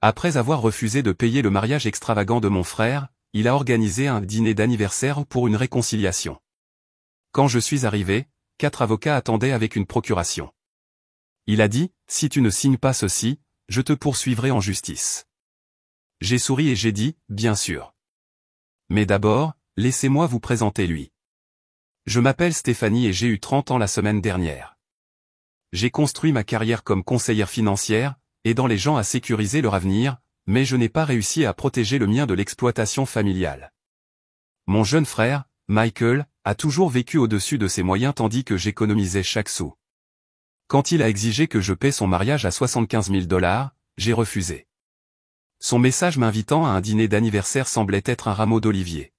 Après avoir refusé de payer le mariage extravagant de mon frère, il a organisé un dîner d'anniversaire pour une réconciliation. Quand je suis arrivé, 4 avocats attendaient avec une procuration. Il a dit, « Si tu ne signes pas ceci, je te poursuivrai en justice. » J'ai souri et j'ai dit, « Bien sûr. Mais d'abord, laissez-moi vous présenter lui. Je m'appelle Stéphanie et j'ai eu 30 ans la semaine dernière. J'ai construit ma carrière comme conseillère financière, aidant les gens à sécuriser leur avenir, mais je n'ai pas réussi à protéger le mien de l'exploitation familiale. Mon jeune frère, Michael, a toujours vécu au-dessus de ses moyens tandis que j'économisais chaque sou. Quand il a exigé que je paie son mariage à 75 000 $, j'ai refusé. Son message m'invitant à un dîner d'anniversaire semblait être un rameau d'olivier.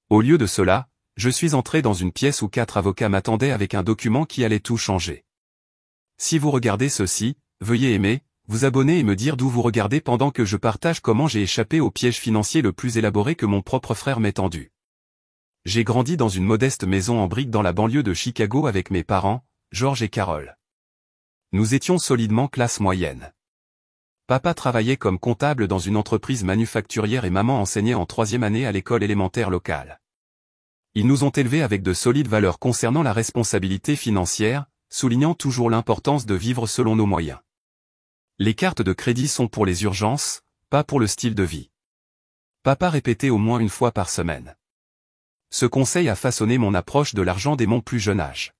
Au lieu de cela, je suis entré dans une pièce où 4 avocats m'attendaient avec un document qui allait tout changer. Si vous regardez ceci, veuillez aimer, vous abonner et me dire d'où vous regardez pendant que je partage comment j'ai échappé au piège financier le plus élaboré que mon propre frère m'ait tendu. J'ai grandi dans une modeste maison en briques dans la banlieue de Chicago avec mes parents, George et Carol. Nous étions solidement classe moyenne. Papa travaillait comme comptable dans une entreprise manufacturière et maman enseignait en 3e année à l'école élémentaire locale. Ils nous ont élevés avec de solides valeurs concernant la responsabilité financière, soulignant toujours l'importance de vivre selon nos moyens. Les cartes de crédit sont pour les urgences, pas pour le style de vie. Papa répétait au moins une fois par semaine. Ce conseil a façonné mon approche de l'argent dès mon plus jeune âge.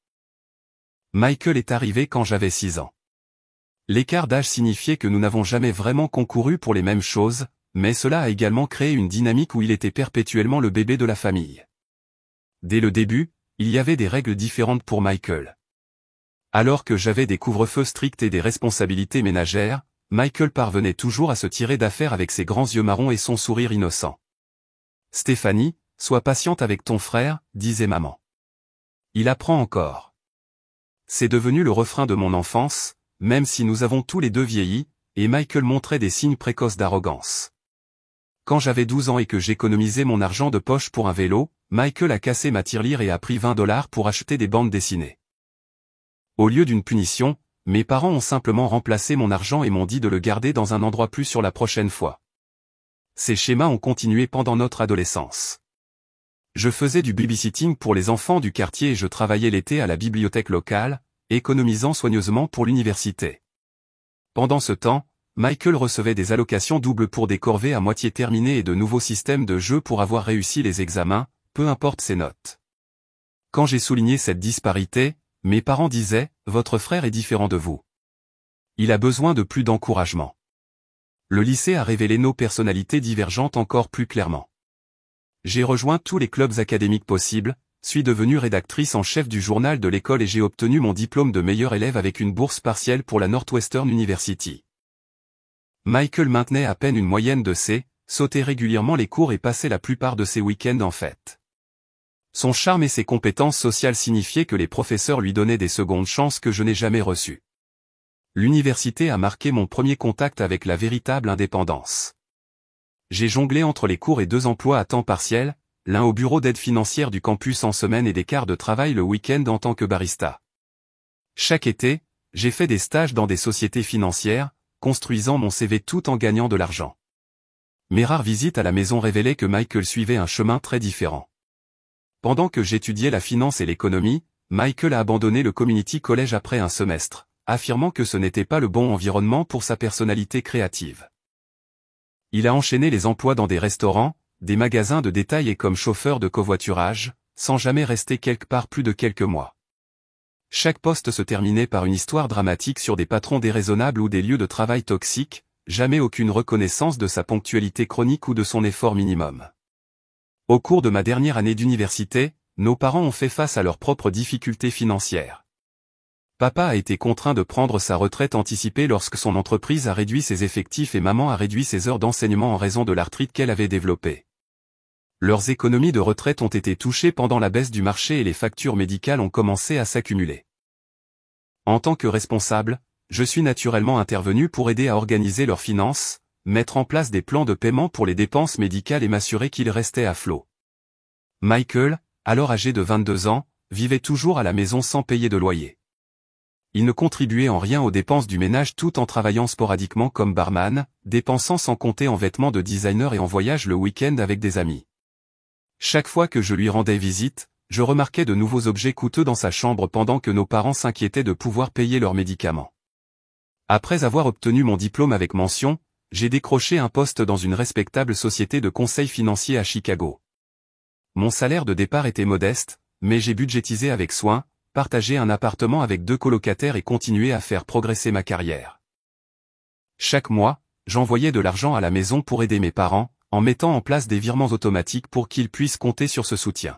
Michael est arrivé quand j'avais 6 ans. L'écart d'âge signifiait que nous n'avons jamais vraiment concouru pour les mêmes choses, mais cela a également créé une dynamique où il était perpétuellement le bébé de la famille. Dès le début, il y avait des règles différentes pour Michael. Alors que j'avais des couvre-feux stricts et des responsabilités ménagères, Michael parvenait toujours à se tirer d'affaire avec ses grands yeux marrons et son sourire innocent. « Stéphanie, sois patiente avec ton frère, » disait maman. « Il apprend encore. » C'est devenu le refrain de mon enfance, même si nous avons tous les deux vieilli, et Michael montrait des signes précoces d'arrogance. Quand j'avais 12 ans et que j'économisais mon argent de poche pour un vélo, Michael a cassé ma tirelire et a pris 20 $ pour acheter des bandes dessinées. Au lieu d'une punition, mes parents ont simplement remplacé mon argent et m'ont dit de le garder dans un endroit plus sûr la prochaine fois. Ces schémas ont continué pendant notre adolescence. Je faisais du babysitting pour les enfants du quartier et je travaillais l'été à la bibliothèque locale, économisant soigneusement pour l'université. Pendant ce temps, Michael recevait des allocations doubles pour des corvées à moitié terminées et de nouveaux systèmes de jeu pour avoir réussi les examens, peu importe ses notes. Quand j'ai souligné cette disparité, mes parents disaient, « Votre frère est différent de vous. Il a besoin de plus d'encouragement. » Le lycée a révélé nos personnalités divergentes encore plus clairement. J'ai rejoint tous les clubs académiques possibles, suis devenue rédactrice en chef du journal de l'école et j'ai obtenu mon diplôme de meilleur élève avec une bourse partielle pour la Northwestern University. Michael maintenait à peine une moyenne de C, sautait régulièrement les cours et passait la plupart de ses week-ends en fête. Son charme et ses compétences sociales signifiaient que les professeurs lui donnaient des secondes chances que je n'ai jamais reçues. L'université a marqué mon premier contact avec la véritable indépendance. J'ai jonglé entre les cours et 2 emplois à temps partiel, l'un au bureau d'aide financière du campus en semaine et des quarts de travail le week-end en tant que barista. Chaque été, j'ai fait des stages dans des sociétés financières, construisant mon CV tout en gagnant de l'argent. Mes rares visites à la maison révélaient que Michael suivait un chemin très différent. Pendant que j'étudiais la finance et l'économie, Michael a abandonné le community college après un semestre, affirmant que ce n'était pas le bon environnement pour sa personnalité créative. Il a enchaîné les emplois dans des restaurants, des magasins de détail et comme chauffeur de covoiturage, sans jamais rester quelque part plus de quelques mois. Chaque poste se terminait par une histoire dramatique sur des patrons déraisonnables ou des lieux de travail toxiques, jamais aucune reconnaissance de sa ponctualité chronique ou de son effort minimum. Au cours de ma dernière année d'université, nos parents ont fait face à leurs propres difficultés financières. Papa a été contraint de prendre sa retraite anticipée lorsque son entreprise a réduit ses effectifs et maman a réduit ses heures d'enseignement en raison de l'arthrite qu'elle avait développée. Leurs économies de retraite ont été touchées pendant la baisse du marché et les factures médicales ont commencé à s'accumuler. En tant que responsable, je suis naturellement intervenu pour aider à organiser leurs finances, mettre en place des plans de paiement pour les dépenses médicales et m'assurer qu'ils restaient à flot. Michael, alors âgé de 22 ans, vivait toujours à la maison sans payer de loyer. il ne contribuait en rien aux dépenses du ménage tout en travaillant sporadiquement comme barman, dépensant sans compter en vêtements de designer et en voyage le week-end avec des amis. Chaque fois que je lui rendais visite, je remarquais de nouveaux objets coûteux dans sa chambre pendant que nos parents s'inquiétaient de pouvoir payer leurs médicaments. Après avoir obtenu mon diplôme avec mention, j'ai décroché un poste dans une respectable société de conseil financier à Chicago. Mon salaire de départ était modeste, mais j'ai budgétisé avec soin, partagé un appartement avec 2 colocataires et continué à faire progresser ma carrière. Chaque mois, j'envoyais de l'argent à la maison pour aider mes parents, en mettant en place des virements automatiques pour qu'ils puissent compter sur ce soutien.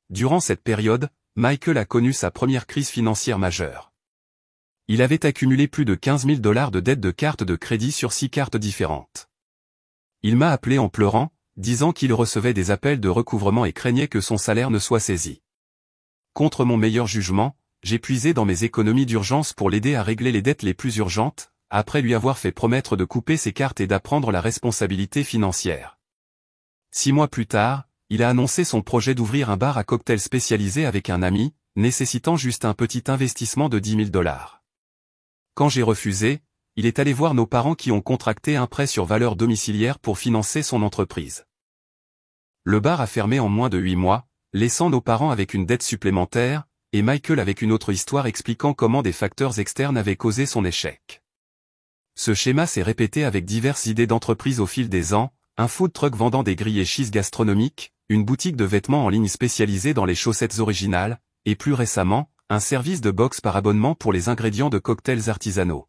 Durant cette période, Michael a connu sa première crise financière majeure. Il avait accumulé plus de 15 000 $ de dettes de cartes de crédit sur 6 cartes différentes. Il m'a appelé en pleurant, disant qu'il recevait des appels de recouvrement et craignait que son salaire ne soit saisi. Contre mon meilleur jugement, j'ai puisé dans mes économies d'urgence pour l'aider à régler les dettes les plus urgentes, après lui avoir fait promettre de couper ses cartes et d'apprendre la responsabilité financière. 6 mois plus tard, il a annoncé son projet d'ouvrir un bar à cocktails spécialisé avec un ami, nécessitant juste un petit investissement de 10 000 $. Quand j'ai refusé, il est allé voir nos parents qui ont contracté un prêt sur valeur domiciliaire pour financer son entreprise. Le bar a fermé en moins de 8 mois, laissant nos parents avec une dette supplémentaire, et Michael avec une autre histoire expliquant comment des facteurs externes avaient causé son échec. Ce schéma s'est répété avec diverses idées d'entreprise au fil des ans, un food truck vendant des grillés cheese gastronomiques, une boutique de vêtements en ligne spécialisée dans les chaussettes originales, et plus récemment, un service de box par abonnement pour les ingrédients de cocktails artisanaux.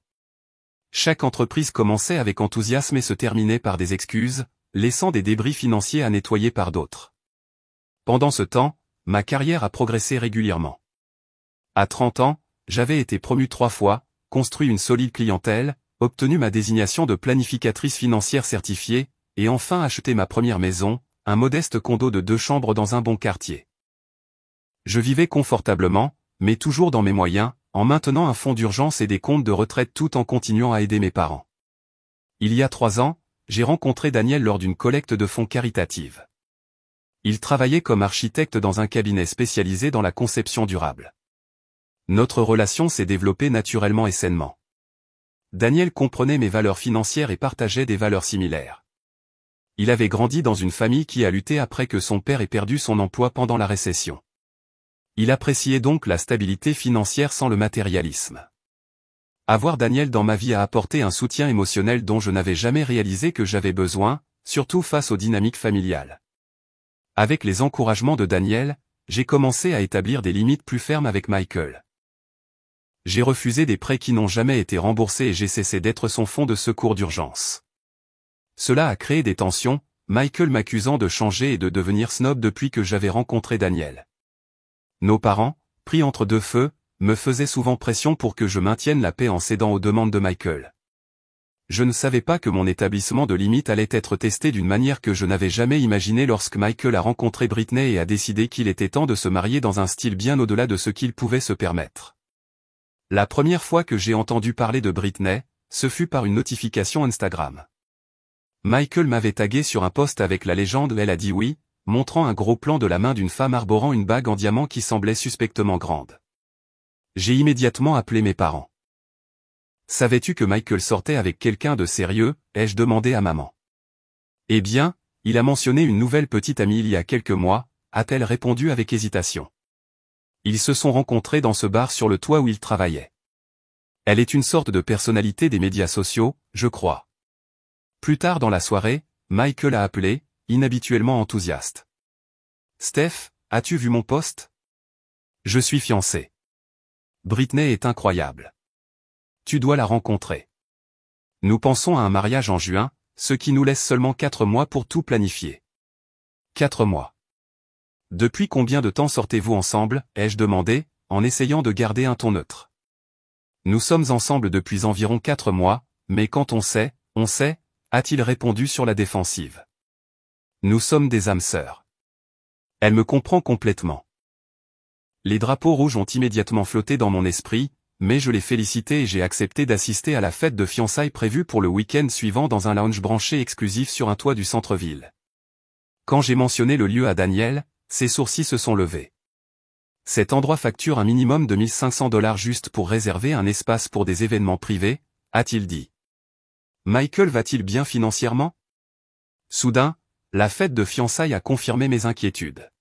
Chaque entreprise commençait avec enthousiasme et se terminait par des excuses, laissant des débris financiers à nettoyer par d'autres. Pendant ce temps, ma carrière a progressé régulièrement. À 30 ans, j'avais été promu 3 fois, construit une solide clientèle, obtenu ma désignation de planificatrice financière certifiée, et enfin acheté ma première maison, un modeste condo de 2 chambres dans un bon quartier. Je vivais confortablement, mais toujours dans mes moyens, en maintenant un fonds d'urgence et des comptes de retraite tout en continuant à aider mes parents. Il y a 3 ans, j'ai rencontré Daniel lors d'une collecte de fonds caritative. Il travaillait comme architecte dans un cabinet spécialisé dans la conception durable. Notre relation s'est développée naturellement et sainement. Daniel comprenait mes valeurs financières et partageait des valeurs similaires. Il avait grandi dans une famille qui a lutté après que son père ait perdu son emploi pendant la récession. Il appréciait donc la stabilité financière sans le matérialisme. Avoir Daniel dans ma vie a apporté un soutien émotionnel dont je n'avais jamais réalisé que j'avais besoin, surtout face aux dynamiques familiales. Avec les encouragements de Daniel, j'ai commencé à établir des limites plus fermes avec Michael. J'ai refusé des prêts qui n'ont jamais été remboursés et j'ai cessé d'être son fonds de secours d'urgence. Cela a créé des tensions, Michael m'accusant de changer et de devenir snob depuis que j'avais rencontré Daniel. Nos parents, pris entre deux feux, me faisaient souvent pression pour que je maintienne la paix en cédant aux demandes de Michael. Je ne savais pas que mon établissement de limites allait être testé d'une manière que je n'avais jamais imaginée lorsque Michael a rencontré Britney et a décidé qu'il était temps de se marier dans un style bien au-delà de ce qu'il pouvait se permettre. La première fois que j'ai entendu parler de Britney, ce fut par une notification Instagram. Michael m'avait tagué sur un post avec la légende « Elle a dit oui », montrant un gros plan de la main d'une femme arborant une bague en diamant qui semblait suspectement grande. J'ai immédiatement appelé mes parents. « Savais-tu que Michael sortait avec quelqu'un de sérieux ?» ai-je demandé à maman. « Eh bien, il a mentionné une nouvelle petite amie il y a quelques mois », a-t-elle répondu avec hésitation. Ils se sont rencontrés dans ce bar sur le toit où ils travaillaient. Elle est une sorte de personnalité des médias sociaux, je crois. Plus tard dans la soirée, Michael a appelé, inhabituellement enthousiaste. « Steph, as-tu vu mon post ? Je suis fiancé. Britney est incroyable. Tu dois la rencontrer. Nous pensons à un mariage en juin, ce qui nous laisse seulement 4 mois pour tout planifier. » 4 mois. Depuis combien de temps sortez-vous ensemble, ai-je demandé, en essayant de garder un ton neutre. Nous sommes ensemble depuis environ 4 mois, mais quand on sait, a-t-il répondu sur la défensive. Nous sommes des âmes sœurs. Elle me comprend complètement. Les drapeaux rouges ont immédiatement flotté dans mon esprit, mais je l'ai félicité et j'ai accepté d'assister à la fête de fiançailles prévue pour le week-end suivant dans un lounge branché exclusif sur un toit du centre-ville. Quand j'ai mentionné le lieu à Daniel, ses sourcils se sont levés. Cet endroit facture un minimum de $1500 juste pour réserver un espace pour des événements privés, a-t-il dit. Michael va-t-il bien financièrement? Soudain, la fête de fiançailles a confirmé mes inquiétudes.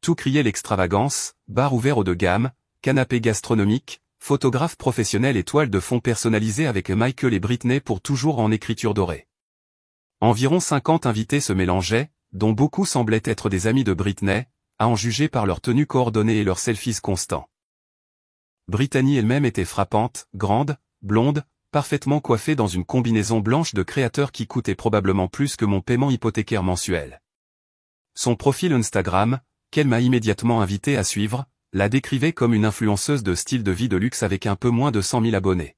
Tout criait l'extravagance, bar ouvert haut de gamme, canapé gastronomique, photographe professionnel et toile de fond personnalisée avec Michael et Britney pour toujours en écriture dorée. Environ 50 invités se mélangeaient, dont beaucoup semblaient être des amis de Britney, à en juger par leur tenue coordonnée et leurs selfies constants. Brittany elle-même était frappante, grande, blonde, parfaitement coiffée dans une combinaison blanche de créateur qui coûtait probablement plus que mon paiement hypothécaire mensuel. Son profil Instagram, qu'elle m'a immédiatement invité à suivre, la décrivait comme une influenceuse de style de vie de luxe avec un peu moins de 100 000 abonnés.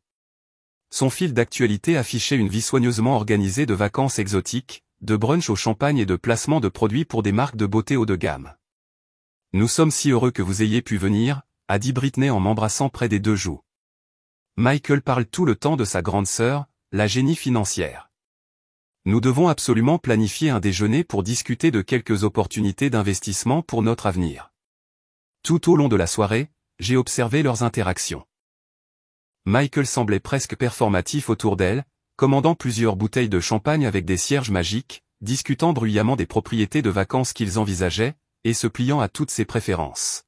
Son fil d'actualité affichait une vie soigneusement organisée de vacances exotiques, de brunch au champagne et de placement de produits pour des marques de beauté haut de gamme. « Nous sommes si heureux que vous ayez pu venir », a dit Britney en m'embrassant près des deux joues. Michael parle tout le temps de sa grande sœur, la génie financière. Nous devons absolument planifier un déjeuner pour discuter de quelques opportunités d'investissement pour notre avenir. Tout au long de la soirée, j'ai observé leurs interactions. Michael semblait presque performatif autour d'elle, commandant plusieurs bouteilles de champagne avec des cierges magiques, discutant bruyamment des propriétés de vacances qu'ils envisageaient, et se pliant à toutes ses préférences.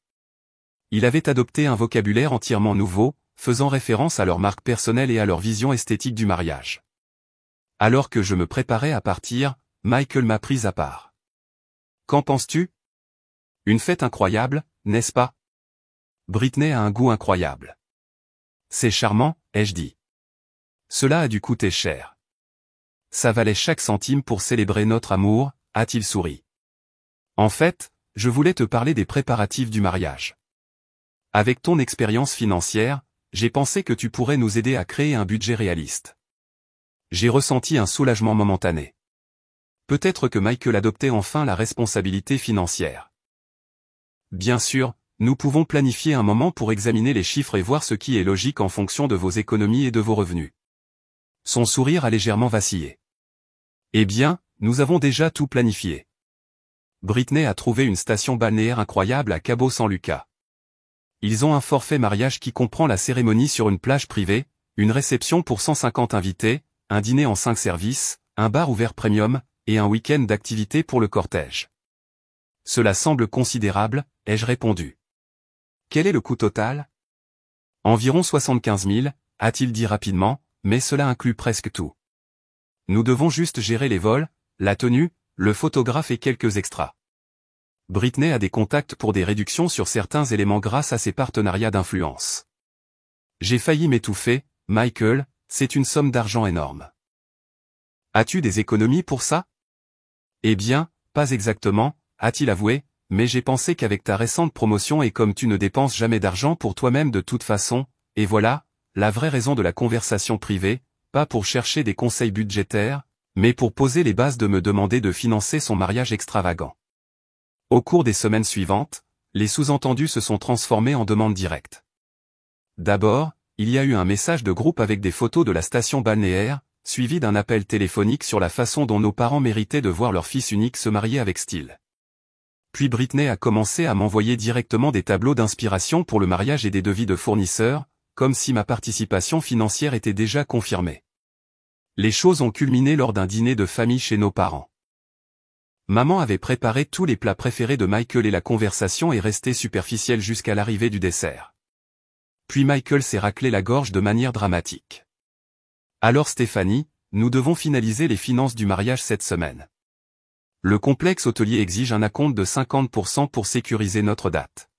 Il avait adopté un vocabulaire entièrement nouveau, faisant référence à leur marque personnelle et à leur vision esthétique du mariage. Alors que je me préparais à partir, Michael m'a prise à part. « Qu'en penses-tu? Une fête incroyable, n'est-ce pas? Britney a un goût incroyable. C'est charmant, ai-je dit. Cela a dû coûter cher. Ça valait chaque centime pour célébrer notre amour, a-t-il souri. En fait, je voulais te parler des préparatifs du mariage. Avec ton expérience financière, j'ai pensé que tu pourrais nous aider à créer un budget réaliste. J'ai ressenti un soulagement momentané. Peut-être que Michael adoptait enfin la responsabilité financière. Bien sûr, nous pouvons planifier un moment pour examiner les chiffres et voir ce qui est logique en fonction de vos économies et de vos revenus. Son sourire a légèrement vacillé. Eh bien, nous avons déjà tout planifié. Britney a trouvé une station balnéaire incroyable à Cabo San Lucas. Ils ont un forfait mariage qui comprend la cérémonie sur une plage privée, une réception pour 150 invités, un dîner en 5 services, un bar ouvert premium, et un week-end d'activités pour le cortège. Cela semble considérable, ai-je répondu. Quel est le coût total? Environ 75 000, a-t-il dit rapidement, mais cela inclut presque tout. Nous devons juste gérer les vols, la tenue, le photographe et quelques extras. Britney a des contacts pour des réductions sur certains éléments grâce à ses partenariats d'influence. J'ai failli m'étouffer, Michael, c'est une somme d'argent énorme. As-tu des économies pour ça? Eh bien, pas exactement, a-t-il avoué, mais j'ai pensé qu'avec ta récente promotion et comme tu ne dépenses jamais d'argent pour toi-même de toute façon, et voilà, la vraie raison de la conversation privée, pas pour chercher des conseils budgétaires, mais pour poser les bases de me demander de financer son mariage extravagant. Au cours des semaines suivantes, les sous-entendus se sont transformés en demandes directes. D'abord, il y a eu un message de groupe avec des photos de la station balnéaire, suivi d'un appel téléphonique sur la façon dont nos parents méritaient de voir leur fils unique se marier avec style. Puis Britney a commencé à m'envoyer directement des tableaux d'inspiration pour le mariage et des devis de fournisseurs, comme si ma participation financière était déjà confirmée. Les choses ont culminé lors d'un dîner de famille chez nos parents. Maman avait préparé tous les plats préférés de Michael et la conversation est restée superficielle jusqu'à l'arrivée du dessert. Puis Michael s'est raclé la gorge de manière dramatique. Alors Stéphanie, nous devons finaliser les finances du mariage cette semaine. Le complexe hôtelier exige un acompte de 50% pour sécuriser notre date.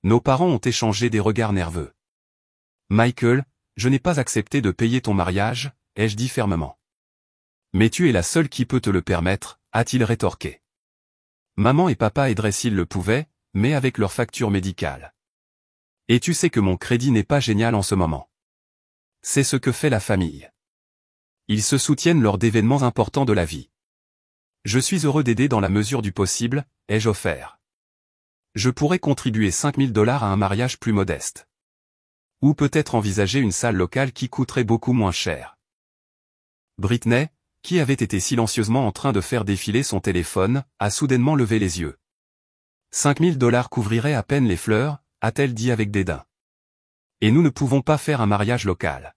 Nos parents ont échangé des regards nerveux. Michael, je n'ai pas accepté de payer ton mariage, ai-je dit fermement. Mais tu es la seule qui peut te le permettre, a-t-il rétorqué. Maman et papa aideraient s'ils le pouvaient, mais avec leur facture médicale. Et tu sais que mon crédit n'est pas génial en ce moment. C'est ce que fait la famille. Ils se soutiennent lors d'événements importants de la vie. Je suis heureux d'aider dans la mesure du possible, ai-je offert. Je pourrais contribuer $5 000 à un mariage plus modeste. Ou peut-être envisager une salle locale qui coûterait beaucoup moins cher. Britney, qui avait été silencieusement en train de faire défiler son téléphone, a soudainement levé les yeux. $5000 couvrirait à peine les fleurs, a-t-elle dit avec dédain. Et nous ne pouvons pas faire un mariage local.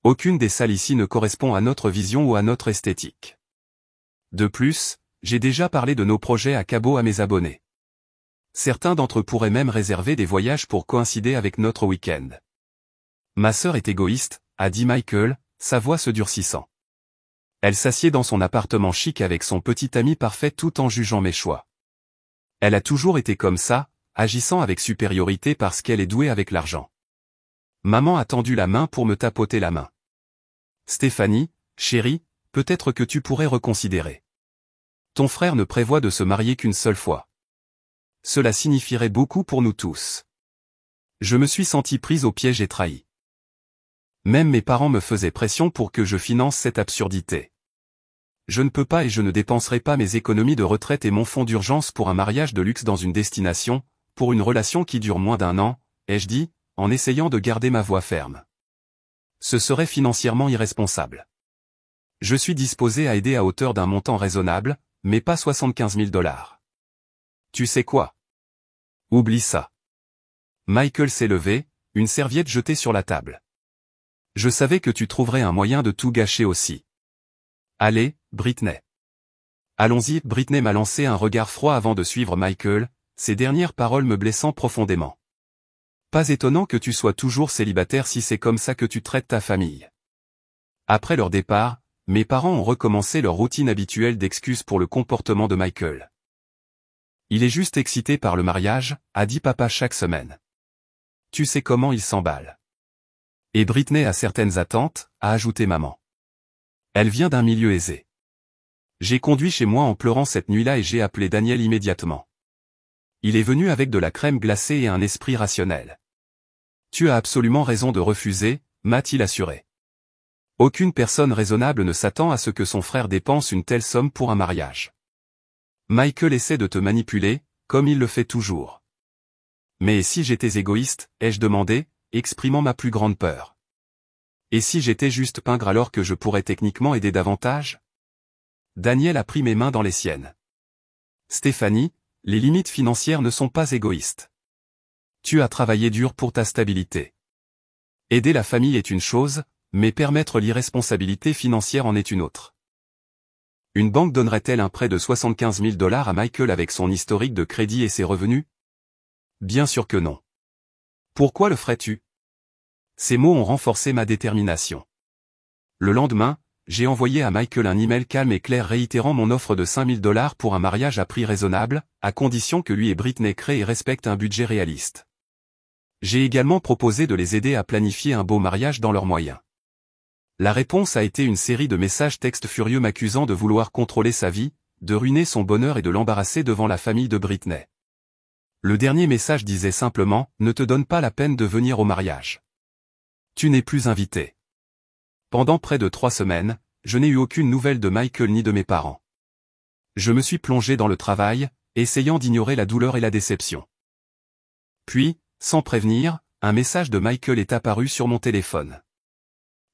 Aucune des salles ici ne correspond à notre vision ou à notre esthétique. De plus, j'ai déjà parlé de nos projets à Cabo à mes abonnés. Certains d'entre eux pourraient même réserver des voyages pour coïncider avec notre week-end. Ma sœur est égoïste, a dit Michael, sa voix se durcissant. Elle s'assied dans son appartement chic avec son petit ami parfait tout en jugeant mes choix. Elle a toujours été comme ça, agissant avec supériorité parce qu'elle est douée avec l'argent. Maman a tendu la main pour me tapoter la main. Stéphanie, chérie, peut-être que tu pourrais reconsidérer. Ton frère ne prévoit de se marier qu'une seule fois. Cela signifierait beaucoup pour nous tous. Je me suis sentie prise au piège et trahie. Même mes parents me faisaient pression pour que je finance cette absurdité. Je ne peux pas et je ne dépenserai pas mes économies de retraite et mon fonds d'urgence pour un mariage de luxe dans une destination, pour une relation qui dure moins d'1 an, ai-je dit, en essayant de garder ma voix ferme. Ce serait financièrement irresponsable. Je suis disposé à aider à hauteur d'un montant raisonnable, mais pas $75 000. Tu sais quoi? Oublie ça. Michael s'est levé, une serviette jetée sur la table. Je savais que tu trouverais un moyen de tout gâcher aussi. Allez, Britney. Allons-y. Britney m'a lancé un regard froid avant de suivre Michael, ses dernières paroles me blessant profondément. Pas étonnant que tu sois toujours célibataire si c'est comme ça que tu traites ta famille. Après leur départ, mes parents ont recommencé leur routine habituelle d'excuses pour le comportement de Michael. Il est juste excité par le mariage, a dit papa chaque semaine. Tu sais comment il s'emballe. Et Britney a certaines attentes, a ajouté maman. Elle vient d'un milieu aisé. J'ai conduit chez moi en pleurant cette nuit-là et j'ai appelé Daniel immédiatement. Il est venu avec de la crème glacée et un esprit rationnel. Tu as absolument raison de refuser, m'a-t-il assuré. Aucune personne raisonnable ne s'attend à ce que son frère dépense une telle somme pour un mariage. Michael essaie de te manipuler, comme il le fait toujours. Mais si j'étais égoïste, ai-je demandé, exprimant ma plus grande peur. Et si j'étais juste pingre alors que je pourrais techniquement aider davantage? Daniel a pris mes mains dans les siennes. Stéphanie, les limites financières ne sont pas égoïstes. Tu as travaillé dur pour ta stabilité. Aider la famille est une chose, mais permettre l'irresponsabilité financière en est une autre. Une banque donnerait-elle un prêt de $75 000 à Michael avec son historique de crédit et ses revenus? Bien sûr que non. Pourquoi le ferais-tu? Ces mots ont renforcé ma détermination. Le lendemain, j'ai envoyé à Michael un email calme et clair réitérant mon offre de $5000 pour un mariage à prix raisonnable, à condition que lui et Britney créent et respectent un budget réaliste. J'ai également proposé de les aider à planifier un beau mariage dans leurs moyens. La réponse a été une série de messages textes furieux m'accusant de vouloir contrôler sa vie, de ruiner son bonheur et de l'embarrasser devant la famille de Britney. Le dernier message disait simplement « Ne te donne pas la peine de venir au mariage. Tu n'es plus invité. » Pendant près de 3 semaines, je n'ai eu aucune nouvelle de Michael ni de mes parents. Je me suis plongé dans le travail, essayant d'ignorer la douleur et la déception. Puis, sans prévenir, un message de Michael est apparu sur mon téléphone.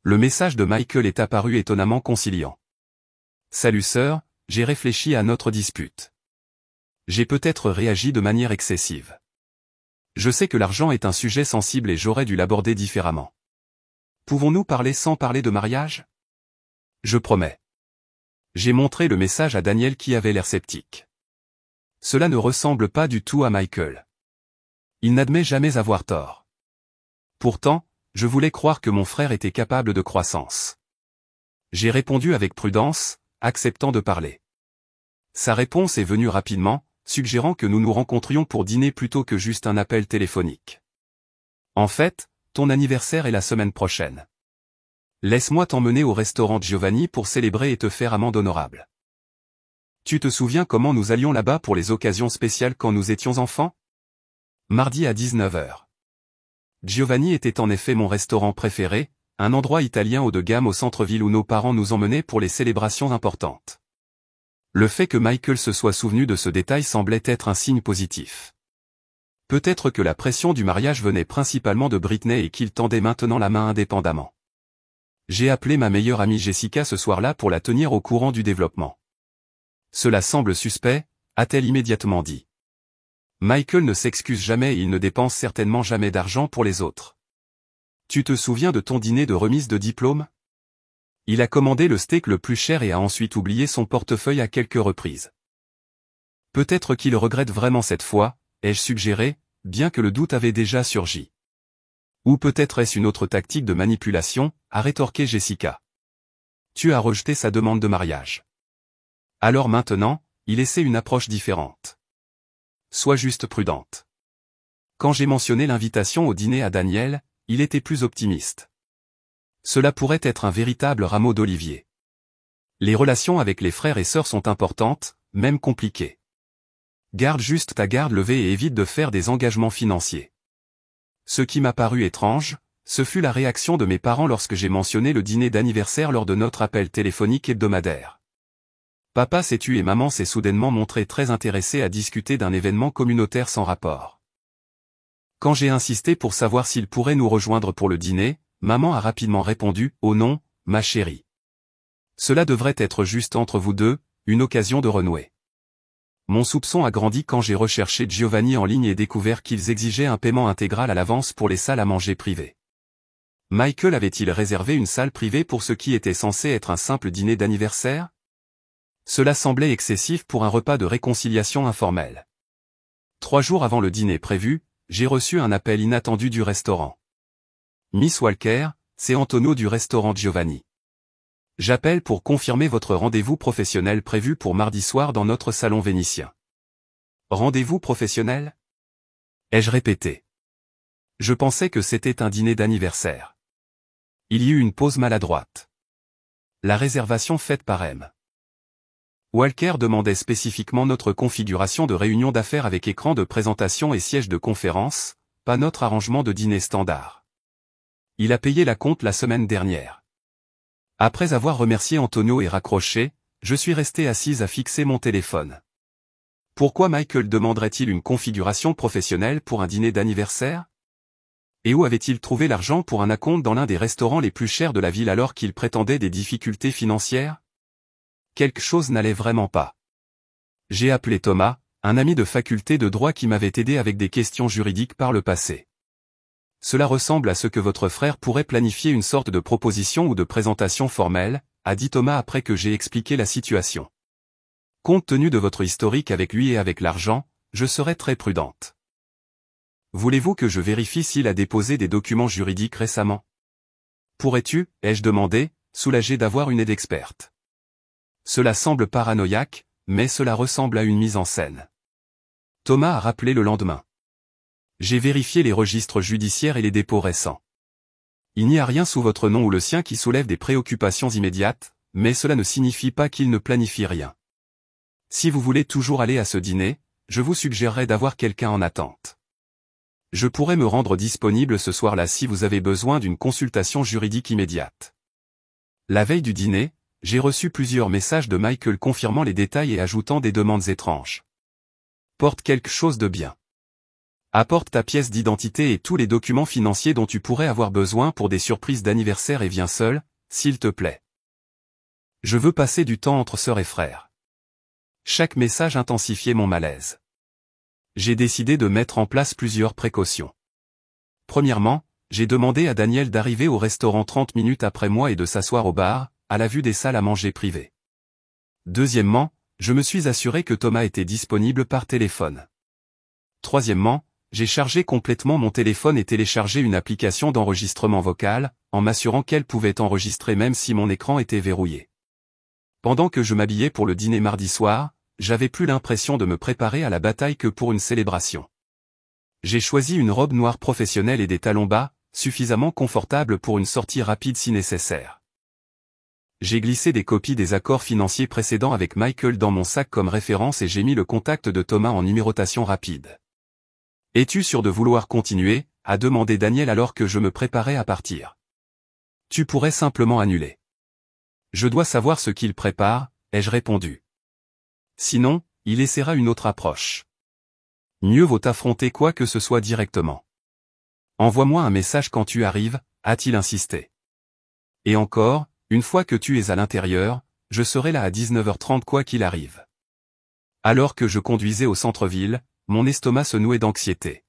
Le message de Michael est apparu étonnamment conciliant. « Salut sœur, j'ai réfléchi à notre dispute. J'ai peut-être réagi de manière excessive. Je sais que l'argent est un sujet sensible et j'aurais dû l'aborder différemment. Pouvons-nous parler sans parler de mariage? Je promets. » J'ai montré le message à Daniel qui avait l'air sceptique. Cela ne ressemble pas du tout à Michael. Il n'admet jamais avoir tort. Pourtant, je voulais croire que mon frère était capable de croissance. J'ai répondu avec prudence, acceptant de parler. Sa réponse est venue rapidement, suggérant que nous nous rencontrions pour dîner plutôt que juste un appel téléphonique. En fait, ton anniversaire est la semaine prochaine. Laisse-moi t'emmener au restaurant Giovanni pour célébrer et te faire amende honorable. Tu te souviens comment nous allions là-bas pour les occasions spéciales quand nous étions enfants? Mardi à 19 h. Giovanni était en effet mon restaurant préféré, un endroit italien haut de gamme au centre-ville où nos parents nous emmenaient pour les célébrations importantes. Le fait que Michael se soit souvenu de ce détail semblait être un signe positif. Peut-être que la pression du mariage venait principalement de Britney et qu'il tendait maintenant la main indépendamment. J'ai appelé ma meilleure amie Jessica ce soir-là pour la tenir au courant du développement. Cela semble suspect, a-t-elle immédiatement dit. Michael ne s'excuse jamais et il ne dépense certainement jamais d'argent pour les autres. Tu te souviens de ton dîner de remise de diplôme? Il a commandé le steak le plus cher et a ensuite oublié son portefeuille à quelques reprises. Peut-être qu'il regrette vraiment cette fois, ai-je suggéré, bien que le doute avait déjà surgi. Ou peut-être est-ce une autre tactique de manipulation, a rétorqué Jessica. Tu as rejeté sa demande de mariage. Alors maintenant, il essaie une approche différente. Sois juste prudente. Quand j'ai mentionné l'invitation au dîner à Daniel, il était plus optimiste. Cela pourrait être un véritable rameau d'olivier. Les relations avec les frères et sœurs sont importantes, même compliquées. Garde juste ta garde levée et évite de faire des engagements financiers. Ce qui m'a paru étrange, ce fut la réaction de mes parents lorsque j'ai mentionné le dîner d'anniversaire lors de notre appel téléphonique hebdomadaire. Papa s'est tu et maman s'est soudainement montré très intéressés à discuter d'un événement communautaire sans rapport. Quand j'ai insisté pour savoir s'ils pourraient nous rejoindre pour le dîner, maman a rapidement répondu « Oh non, ma chérie. Cela devrait être juste entre vous deux, une occasion de renouer. » Mon soupçon a grandi quand j'ai recherché Giovanni en ligne et découvert qu'ils exigeaient un paiement intégral à l'avance pour les salles à manger privées. Michael avait-il réservé une salle privée pour ce qui était censé être un simple dîner d'anniversaire? Cela semblait excessif pour un repas de réconciliation informel. 3 jours avant le dîner prévu, j'ai reçu un appel inattendu du restaurant. Miss Walker, c'est Antonio du restaurant Giovanni. J'appelle pour confirmer votre rendez-vous professionnel prévu pour mardi soir dans notre salon vénitien. Rendez-vous professionnel? Ai-je répété. Je pensais que c'était un dîner d'anniversaire. Il y eut une pause maladroite. La réservation faite par M. Walker demandait spécifiquement notre configuration de réunion d'affaires avec écran de présentation et siège de conférence, pas notre arrangement de dîner standard. Il a payé la compte la semaine dernière. Après avoir remercié Antonio et raccroché, je suis resté assise à fixer mon téléphone. Pourquoi Michael demanderait-il une configuration professionnelle pour un dîner d'anniversaire? Et où avait-il trouvé l'argent pour un acompte dans l'un des restaurants les plus chers de la ville alors qu'il prétendait des difficultés financières? Quelque chose n'allait vraiment pas. J'ai appelé Thomas, un ami de faculté de droit qui m'avait aidé avec des questions juridiques par le passé. Cela ressemble à ce que votre frère pourrait planifier une sorte de proposition ou de présentation formelle, a dit Thomas après que j'ai expliqué la situation. Compte tenu de votre historique avec lui et avec l'argent, je serai très prudente. Voulez-vous que je vérifie s'il a déposé des documents juridiques récemment? Pourrais-tu, ai-je demandé, soulagé d'avoir une aide experte? Cela semble paranoïaque, mais cela ressemble à une mise en scène. Thomas a rappelé le lendemain. J'ai vérifié les registres judiciaires et les dépôts récents. Il n'y a rien sous votre nom ou le sien qui soulève des préoccupations immédiates, mais cela ne signifie pas qu'il ne planifie rien. Si vous voulez toujours aller à ce dîner, je vous suggérerais d'avoir quelqu'un en attente. Je pourrais me rendre disponible ce soir-là si vous avez besoin d'une consultation juridique immédiate. La veille du dîner, j'ai reçu plusieurs messages de Michael confirmant les détails et ajoutant des demandes étranges. Porte quelque chose de bien. Apporte ta pièce d'identité et tous les documents financiers dont tu pourrais avoir besoin pour des surprises d'anniversaire et viens seul, s'il te plaît. Je veux passer du temps entre sœurs et frères. Chaque message intensifiait mon malaise. J'ai décidé de mettre en place plusieurs précautions. Premièrement, j'ai demandé à Daniel d'arriver au restaurant 30 minutes après moi et de s'asseoir au bar, à la vue des salles à manger privées. Deuxièmement, je me suis assuré que Thomas était disponible par téléphone. Troisièmement, j'ai chargé complètement mon téléphone et téléchargé une application d'enregistrement vocal, en m'assurant qu'elle pouvait enregistrer même si mon écran était verrouillé. Pendant que je m'habillais pour le dîner mardi soir, j'avais plus l'impression de me préparer à la bataille que pour une célébration. J'ai choisi une robe noire professionnelle et des talons bas, suffisamment confortables pour une sortie rapide si nécessaire. J'ai glissé des copies des accords financiers précédents avec Michael dans mon sac comme référence et j'ai mis le contact de Thomas en numérotation rapide. « Es-tu sûr de vouloir continuer ?» a demandé Daniel alors que je me préparais à partir. « Tu pourrais simplement annuler. »« Je dois savoir ce qu'il prépare », ai-je répondu. « Sinon, il essaiera une autre approche. Mieux vaut affronter quoi que ce soit directement. »« Envoie-moi un message quand tu arrives », a-t-il insisté. Et encore, une fois que tu es à l'intérieur, je serai là à 19h30 quoi qu'il arrive. Alors que je conduisais au centre-ville, mon estomac se nouait d'anxiété.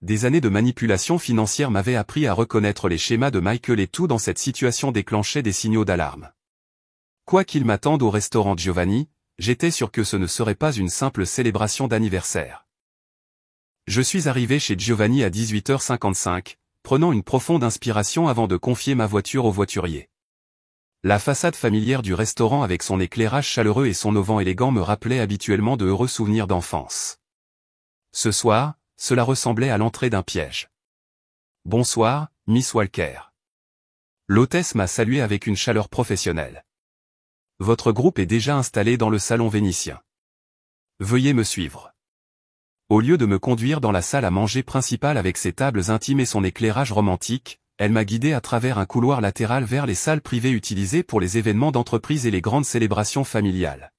Des années de manipulation financière m'avaient appris à reconnaître les schémas de Michael et tout dans cette situation déclenchait des signaux d'alarme. Quoi qu'il m'attende au restaurant Giovanni, j'étais sûr que ce ne serait pas une simple célébration d'anniversaire. Je suis arrivé chez Giovanni à 18h55, prenant une profonde inspiration avant de confier ma voiture au voiturier. La façade familière du restaurant avec son éclairage chaleureux et son auvent élégant me rappelait habituellement de heureux souvenirs d'enfance. Ce soir, cela ressemblait à l'entrée d'un piège. « Bonsoir, Miss Walker. » L'hôtesse m'a salué avec une chaleur professionnelle. « Votre groupe est déjà installé dans le salon vénitien. Veuillez me suivre. » Au lieu de me conduire dans la salle à manger principale avec ses tables intimes et son éclairage romantique, elle m'a guidé à travers un couloir latéral vers les salles privées utilisées pour les événements d'entreprise et les grandes célébrations familiales.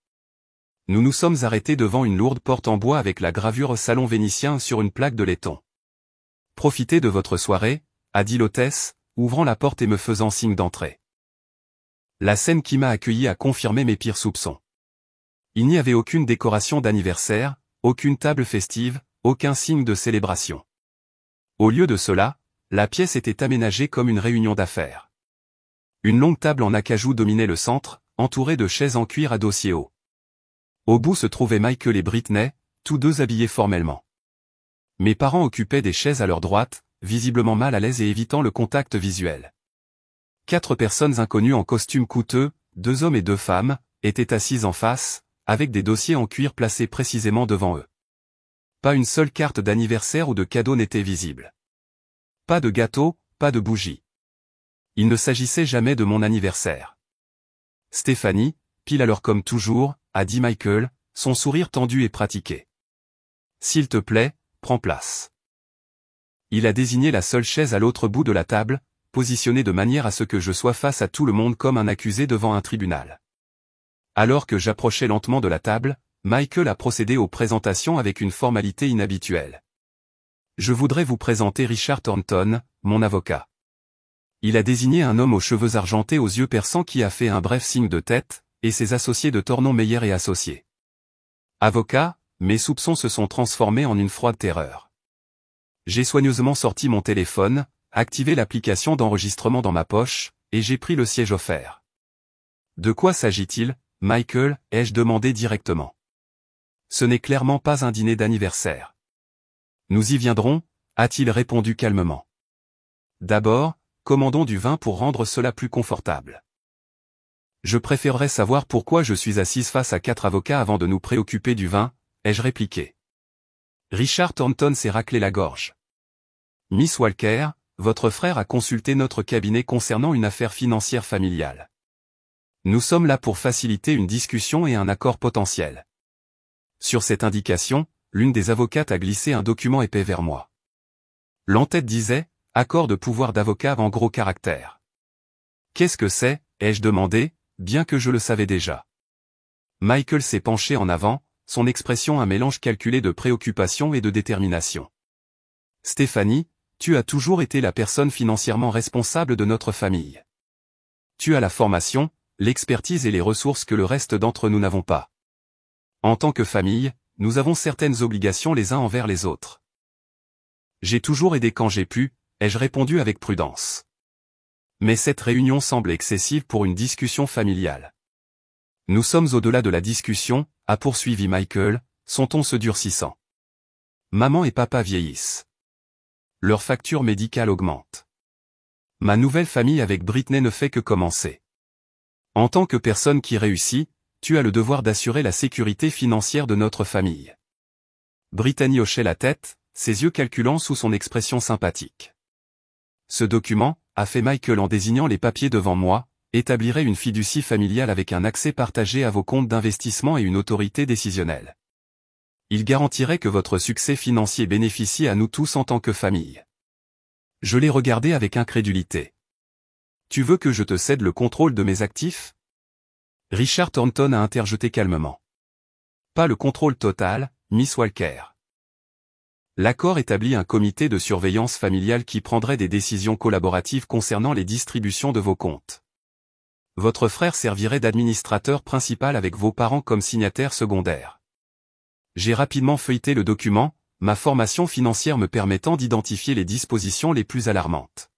Nous nous sommes arrêtés devant une lourde porte en bois avec la gravure salon vénitien sur une plaque de laiton. « Profitez de votre soirée », a dit l'hôtesse, ouvrant la porte et me faisant signe d'entrer. La scène qui m'a accueilli a confirmé mes pires soupçons. Il n'y avait aucune décoration d'anniversaire, aucune table festive, aucun signe de célébration. Au lieu de cela, la pièce était aménagée comme une réunion d'affaires. Une longue table en acajou dominait le centre, entourée de chaises en cuir à dossier haut. Au bout se trouvaient Michael et Britney, tous deux habillés formellement. Mes parents occupaient des chaises à leur droite, visiblement mal à l'aise et évitant le contact visuel. 4 personnes inconnues en costumes coûteux, 2 hommes et 2 femmes, étaient assises en face, avec des dossiers en cuir placés précisément devant eux. Pas une seule carte d'anniversaire ou de cadeau n'était visible. Pas de gâteau, pas de bougie. Il ne s'agissait jamais de mon anniversaire. Stéphanie, pile à l'heure comme toujours, a dit Michael, son sourire tendu et pratiqué. S'il te plaît, prends place. Il a désigné la seule chaise à l'autre bout de la table, positionnée de manière à ce que je sois face à tout le monde comme un accusé devant un tribunal. Alors que j'approchais lentement de la table, Michael a procédé aux présentations avec une formalité inhabituelle. Je voudrais vous présenter Richard Thornton, mon avocat. Il a désigné un homme aux cheveux argentés aux yeux perçants qui a fait un bref signe de tête, et ses associés de Thornon Meyer et Associés. Avocat, mes soupçons se sont transformés en une froide terreur. J'ai soigneusement sorti mon téléphone, activé l'application d'enregistrement dans ma poche, et j'ai pris le siège offert. De quoi s'agit-il, Michael, ai-je demandé directement. Ce n'est clairement pas un dîner d'anniversaire. Nous y viendrons, a-t-il répondu calmement. D'abord, commandons du vin pour rendre cela plus confortable. Je préférerais savoir pourquoi je suis assise face à 4 avocats avant de nous préoccuper du vin, ai-je répliqué. Richard Thornton s'est raclé la gorge. Miss Walker, votre frère a consulté notre cabinet concernant une affaire financière familiale. Nous sommes là pour faciliter une discussion et un accord potentiel. Sur cette indication, l'une des avocates a glissé un document épais vers moi. L'entête disait « Accord de pouvoir d'avocat en gros caractères ». Qu'est-ce que c'est, ai-je demandé, bien que je le savais déjà. Michael s'est penché en avant, son expression un mélange calculé de préoccupation et de détermination. Stéphanie, tu as toujours été la personne financièrement responsable de notre famille. Tu as la formation, l'expertise et les ressources que le reste d'entre nous n'avons pas. En tant que famille, nous avons certaines obligations les uns envers les autres. J'ai toujours aidé quand j'ai pu, ai-je répondu avec prudence. Mais cette réunion semble excessive pour une discussion familiale. Nous sommes au-delà de la discussion, a poursuivi Michael, son ton se durcissant. Maman et papa vieillissent. Leur facture médicale augmente. Ma nouvelle famille avec Britney ne fait que commencer. En tant que personne qui réussit, tu as le devoir d'assurer la sécurité financière de notre famille. Brittany hochait la tête, ses yeux calculants sous son expression sympathique. Ce document, a fait Michael en désignant les papiers devant moi, établirait une fiducie familiale avec un accès partagé à vos comptes d'investissement et une autorité décisionnelle. Il garantirait que votre succès financier bénéficie à nous tous en tant que famille. Je l'ai regardé avec incrédulité. Tu veux que je te cède le contrôle de mes actifs ? Richard Thornton a interjeté calmement. Pas le contrôle total, Miss Walker. L'accord établit un comité de surveillance familiale qui prendrait des décisions collaboratives concernant les distributions de vos comptes. Votre frère servirait d'administrateur principal avec vos parents comme signataires secondaires. J'ai rapidement feuilleté le document, ma formation financière me permettant d'identifier les dispositions les plus alarmantes.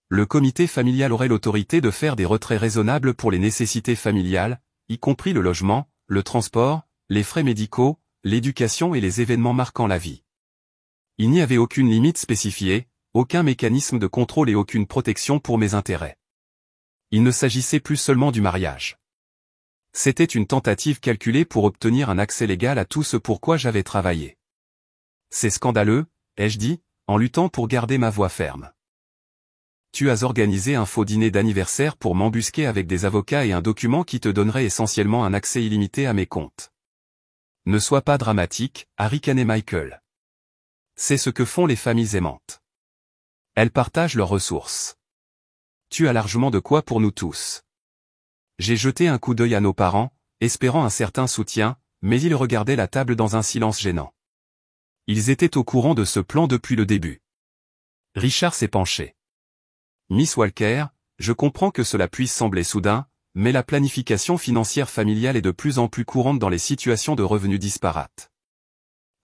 Le comité familial aurait l'autorité de faire des retraits raisonnables pour les nécessités familiales, y compris le logement, le transport, les frais médicaux, l'éducation et les événements marquant la vie. Il n'y avait aucune limite spécifiée, aucun mécanisme de contrôle et aucune protection pour mes intérêts. Il ne s'agissait plus seulement du mariage. C'était une tentative calculée pour obtenir un accès légal à tout ce pour quoi j'avais travaillé. C'est scandaleux, ai-je dit, en luttant pour garder ma voix ferme. Tu as organisé un faux dîner d'anniversaire pour m'embusquer avec des avocats et un document qui te donnerait essentiellement un accès illimité à mes comptes. Ne sois pas dramatique, a ricané Michael. C'est ce que font les familles aimantes. Elles partagent leurs ressources. Tu as largement de quoi pour nous tous. J'ai jeté un coup d'œil à nos parents, espérant un certain soutien, mais ils regardaient la table dans un silence gênant. Ils étaient au courant de ce plan depuis le début. Richard s'est penché. Miss Walker, je comprends que cela puisse sembler soudain, mais la planification financière familiale est de plus en plus courante dans les situations de revenus disparates.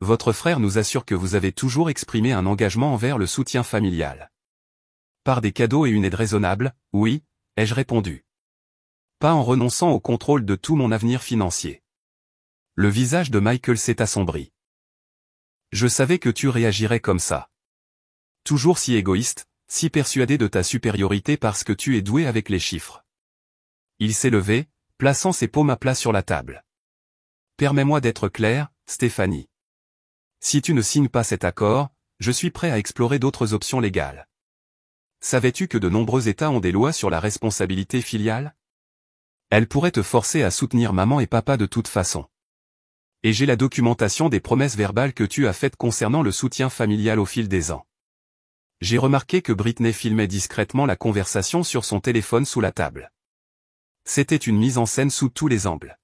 Votre frère nous assure que vous avez toujours exprimé un engagement envers le soutien familial. Par des cadeaux et une aide raisonnable, oui, ai-je répondu. Pas en renonçant au contrôle de tout mon avenir financier. Le visage de Michael s'est assombri. Je savais que tu réagirais comme ça. Toujours si égoïste, si persuadé de ta supériorité parce que tu es doué avec les chiffres. Il s'est levé, plaçant ses paumes à plat sur la table. Permets-moi d'être clair, Stéphanie. Si tu ne signes pas cet accord, je suis prêt à explorer d'autres options légales. Savais-tu que de nombreux États ont des lois sur la responsabilité filiale? Elles pourraient te forcer à soutenir maman et papa de toute façon. Et j'ai la documentation des promesses verbales que tu as faites concernant le soutien familial au fil des ans. J'ai remarqué que Britney filmait discrètement la conversation sur son téléphone sous la table. C'était une mise en scène sous tous les angles.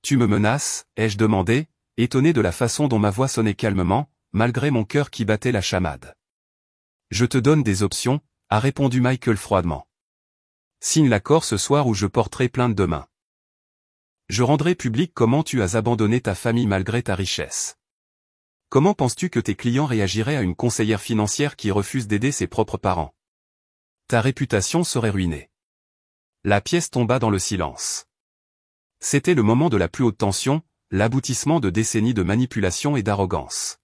Tu me menaces, ai-je demandé, étonné de la façon dont ma voix sonnait calmement, malgré mon cœur qui battait la chamade. Je te donne des options, a répondu Michael froidement. Signe l'accord ce soir ou je porterai plainte demain. Je rendrai public comment tu as abandonné ta famille malgré ta richesse. Comment penses-tu que tes clients réagiraient à une conseillère financière qui refuse d'aider ses propres parents? Ta réputation serait ruinée. La pièce tomba dans le silence. C'était le moment de la plus haute tension, l'aboutissement de décennies de manipulation et d'arrogance.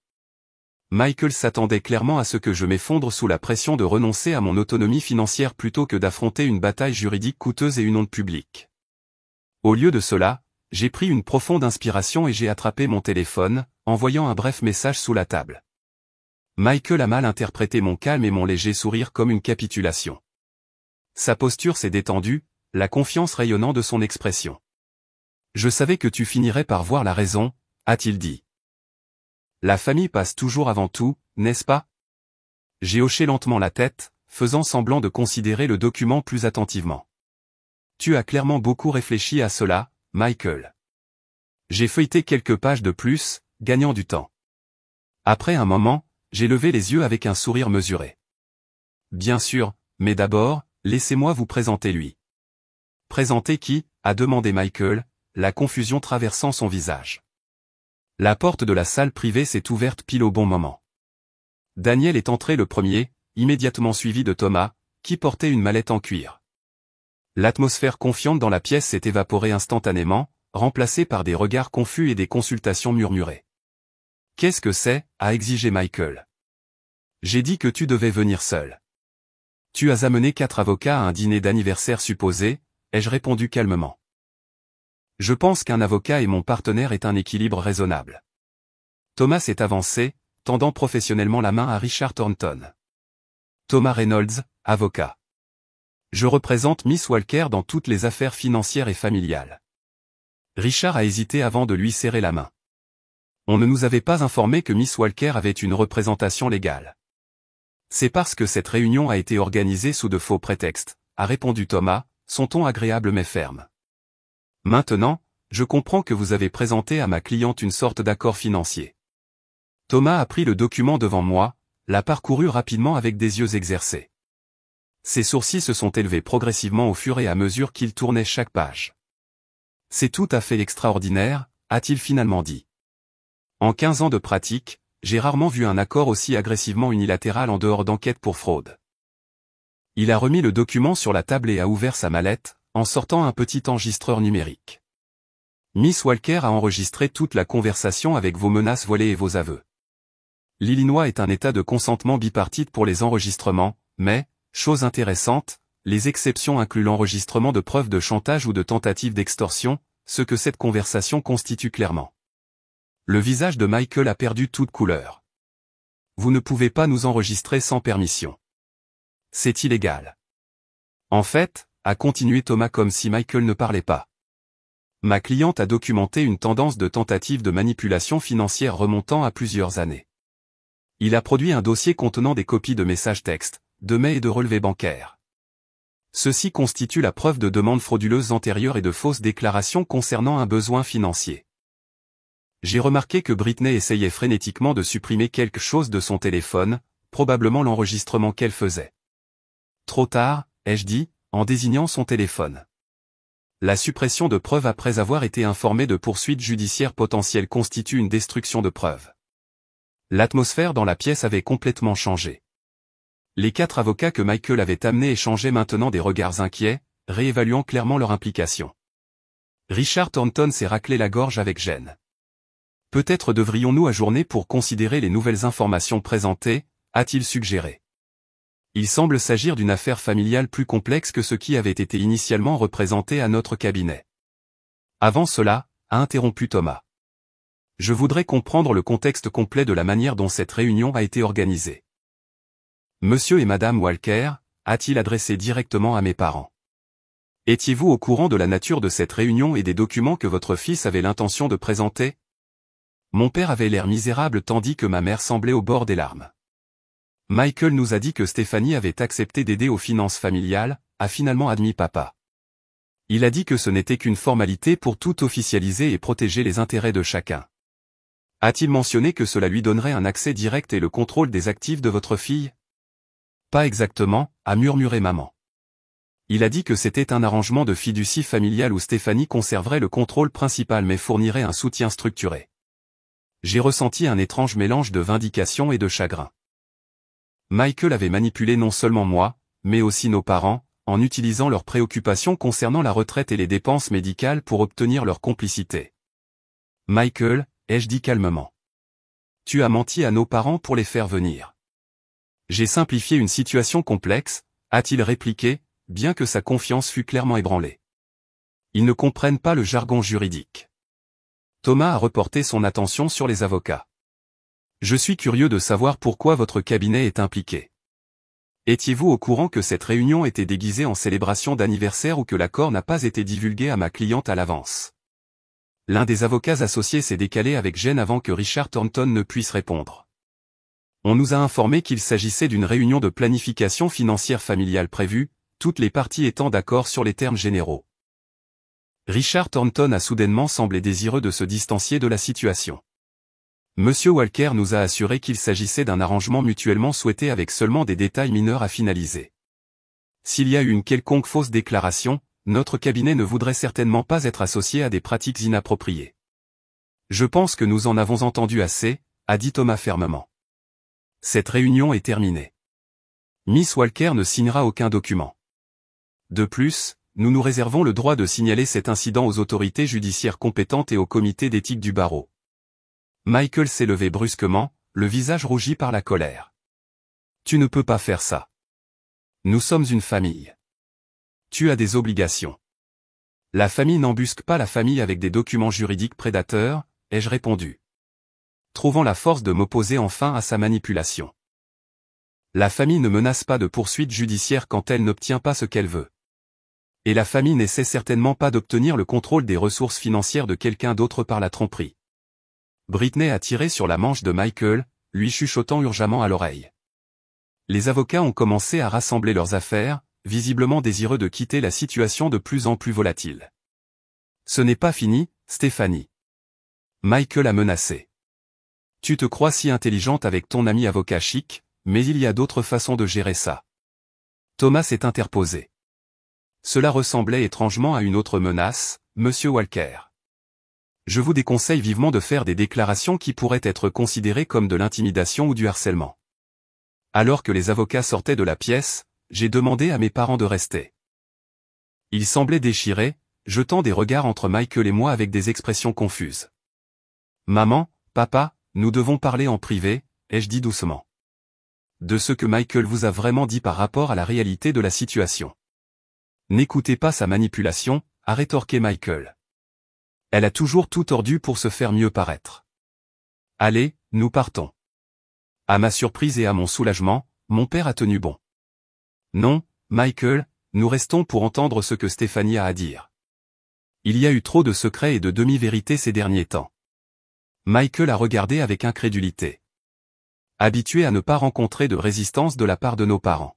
Michael s'attendait clairement à ce que je m'effondre sous la pression de renoncer à mon autonomie financière plutôt que d'affronter une bataille juridique coûteuse et une honte publique. Au lieu de cela, j'ai pris une profonde inspiration et j'ai attrapé mon téléphone, envoyant un bref message sous la table. Michael a mal interprété mon calme et mon léger sourire comme une capitulation. Sa posture s'est détendue, la confiance rayonnant de son expression. Je savais que tu finirais par voir la raison, a-t-il dit. La famille passe toujours avant tout, n'est-ce pas? J'ai hoché lentement la tête, faisant semblant de considérer le document plus attentivement. Tu as clairement beaucoup réfléchi à cela, Michael. J'ai feuilleté quelques pages de plus, gagnant du temps. Après un moment, j'ai levé les yeux avec un sourire mesuré. Bien sûr, mais d'abord, laissez-moi vous présenter lui. Présenter qui? A demandé Michael, la confusion traversant son visage. La porte de la salle privée s'est ouverte pile au bon moment. Daniel est entré le premier, immédiatement suivi de Thomas, qui portait une mallette en cuir. L'atmosphère confiante dans la pièce s'est évaporée instantanément, remplacée par des regards confus et des consultations murmurées. « Qu'est-ce que c'est » a exigé Michael. « J'ai dit que tu devais venir seul. »« Tu as amené 4 avocats à un dîner d'anniversaire supposé » ai-je répondu calmement. « Je pense qu'un avocat et mon partenaire est un équilibre raisonnable. » Thomas s'est avancé, tendant professionnellement la main à Richard Thornton. « Thomas Reynolds, avocat. Je représente Miss Walker dans toutes les affaires financières et familiales. » Richard a hésité avant de lui serrer la main. On ne nous avait pas informé que Miss Walker avait une représentation légale. C'est parce que cette réunion a été organisée sous de faux prétextes, a répondu Thomas, son ton agréable mais ferme. Maintenant, je comprends que vous avez présenté à ma cliente une sorte d'accord financier. Thomas a pris le document devant moi, l'a parcouru rapidement avec des yeux exercés. Ses sourcils se sont élevés progressivement au fur et à mesure qu'il tournait chaque page. C'est tout à fait extraordinaire, a-t-il finalement dit. En 15 ans de pratique, j'ai rarement vu un accord aussi agressivement unilatéral en dehors d'enquête pour fraude. Il a remis le document sur la table et a ouvert sa mallette, en sortant un petit enregistreur numérique. Miss Walker a enregistré toute la conversation avec vos menaces voilées et vos aveux. L'Illinois est un État de consentement bipartite pour les enregistrements, mais, chose intéressante, les exceptions incluent l'enregistrement de preuves de chantage ou de tentatives d'extorsion, ce que cette conversation constitue clairement. Le visage de Michael a perdu toute couleur. Vous ne pouvez pas nous enregistrer sans permission. C'est illégal. En fait, a continué Thomas comme si Michael ne parlait pas. Ma cliente a documenté une tendance de tentative de manipulation financière remontant à plusieurs années. Il a produit un dossier contenant des copies de messages textes, de mails et de relevés bancaires. Ceci constitue la preuve de demandes frauduleuses antérieures et de fausses déclarations concernant un besoin financier. J'ai remarqué que Britney essayait frénétiquement de supprimer quelque chose de son téléphone, probablement l'enregistrement qu'elle faisait. Trop tard, ai-je dit, en désignant son téléphone. La suppression de preuves après avoir été informé de poursuites judiciaires potentielles constitue une destruction de preuves. L'atmosphère dans la pièce avait complètement changé. Les 4 avocats que Michael avait amenés échangeaient maintenant des regards inquiets, réévaluant clairement leur implication. Richard Thornton s'est raclé la gorge avec gêne. Peut-être devrions-nous ajourner pour considérer les nouvelles informations présentées, a-t-il suggéré. Il semble s'agir d'une affaire familiale plus complexe que ce qui avait été initialement représenté à notre cabinet. Avant cela, a interrompu Thomas. Je voudrais comprendre le contexte complet de la manière dont cette réunion a été organisée. Monsieur et Madame Walker, a-t-il adressé directement à mes parents. Étiez-vous au courant de la nature de cette réunion et des documents que votre fils avait l'intention de présenter? Mon père avait l'air misérable tandis que ma mère semblait au bord des larmes. Michael nous a dit que Stéphanie avait accepté d'aider aux finances familiales, a finalement admis papa. Il a dit que ce n'était qu'une formalité pour tout officialiser et protéger les intérêts de chacun. A-t-il mentionné que cela lui donnerait un accès direct et le contrôle des actifs de votre fille? Pas exactement, a murmuré maman. Il a dit que c'était un arrangement de fiducie familiale où Stéphanie conserverait le contrôle principal mais fournirait un soutien structuré. J'ai ressenti un étrange mélange de vindication et de chagrin. Michael avait manipulé non seulement moi, mais aussi nos parents, en utilisant leurs préoccupations concernant la retraite et les dépenses médicales pour obtenir leur complicité. Michael, ai-je dit calmement. Tu as menti à nos parents pour les faire venir. J'ai simplifié une situation complexe, a-t-il répliqué, bien que sa confiance fût clairement ébranlée. Ils ne comprennent pas le jargon juridique. Thomas a reporté son attention sur les avocats. Je suis curieux de savoir pourquoi votre cabinet est impliqué. Étiez-vous au courant que cette réunion était déguisée en célébration d'anniversaire ou que l'accord n'a pas été divulgué à ma cliente à l'avance? L'un des avocats associés s'est décalé avec gêne avant que Richard Thornton ne puisse répondre. On nous a informé qu'il s'agissait d'une réunion de planification financière familiale prévue, toutes les parties étant d'accord sur les termes généraux. Richard Thornton a soudainement semblé désireux de se distancier de la situation. Monsieur Walker nous a assuré qu'il s'agissait d'un arrangement mutuellement souhaité avec seulement des détails mineurs à finaliser. S'il y a eu une quelconque fausse déclaration, notre cabinet ne voudrait certainement pas être associé à des pratiques inappropriées. Je pense que nous en avons entendu assez, a dit Thomas fermement. Cette réunion est terminée. Miss Walker ne signera aucun document. De plus, nous nous réservons le droit de signaler cet incident aux autorités judiciaires compétentes et au comité d'éthique du barreau. Michael s'est levé brusquement, le visage rougi par la colère. Tu ne peux pas faire ça. Nous sommes une famille. Tu as des obligations. La famille n'embusque pas la famille avec des documents juridiques prédateurs, ai-je répondu. Trouvant la force de m'opposer enfin à sa manipulation. La famille ne menace pas de poursuite judiciaire quand elle n'obtient pas ce qu'elle veut. Et la famille n'essaie certainement pas d'obtenir le contrôle des ressources financières de quelqu'un d'autre par la tromperie. Britney a tiré sur la manche de Michael, lui chuchotant urgemment à l'oreille. Les avocats ont commencé à rassembler leurs affaires, visiblement désireux de quitter la situation de plus en plus volatile. Ce n'est pas fini, Stéphanie. Michael a menacé. Tu te crois si intelligente avec ton ami avocat chic, mais il y a d'autres façons de gérer ça. Thomas s'est interposé. Cela ressemblait étrangement à une autre menace, Monsieur Walker. Je vous déconseille vivement de faire des déclarations qui pourraient être considérées comme de l'intimidation ou du harcèlement. Alors que les avocats sortaient de la pièce, j'ai demandé à mes parents de rester. Ils semblaient déchirés, jetant des regards entre Michael et moi avec des expressions confuses. « Maman, papa, nous devons parler en privé », ai-je dit doucement. De ce que Michael vous a vraiment dit par rapport à la réalité de la situation. N'écoutez pas sa manipulation, a rétorqué Michael. Elle a toujours tout tordu pour se faire mieux paraître. Allez, nous partons. À ma surprise et à mon soulagement, mon père a tenu bon. Non, Michael, nous restons pour entendre ce que Stéphanie a à dire. Il y a eu trop de secrets et de demi-vérités ces derniers temps. Michael a regardé avec incrédulité. Habitué à ne pas rencontrer de résistance de la part de nos parents.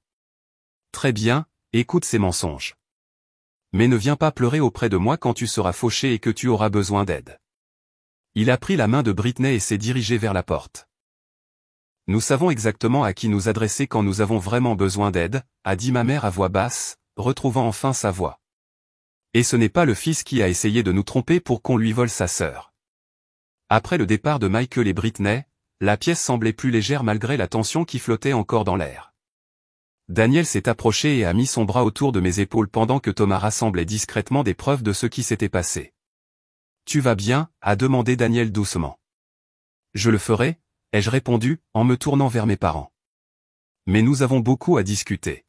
Très bien, écoute ces mensonges. Mais ne viens pas pleurer auprès de moi quand tu seras fauché et que tu auras besoin d'aide. Il a pris la main de Britney et s'est dirigé vers la porte. Nous savons exactement à qui nous adresser quand nous avons vraiment besoin d'aide, a dit ma mère à voix basse, retrouvant enfin sa voix. Et ce n'est pas le fils qui a essayé de nous tromper pour qu'on lui vole sa sœur. Après le départ de Michael et Britney, la pièce semblait plus légère malgré la tension qui flottait encore dans l'air. Daniel s'est approché et a mis son bras autour de mes épaules pendant que Thomas rassemblait discrètement des preuves de ce qui s'était passé. « Tu vas bien ?» a demandé Daniel doucement. « Je le ferai » ai-je répondu, en me tournant vers mes parents. Mais nous avons beaucoup à discuter.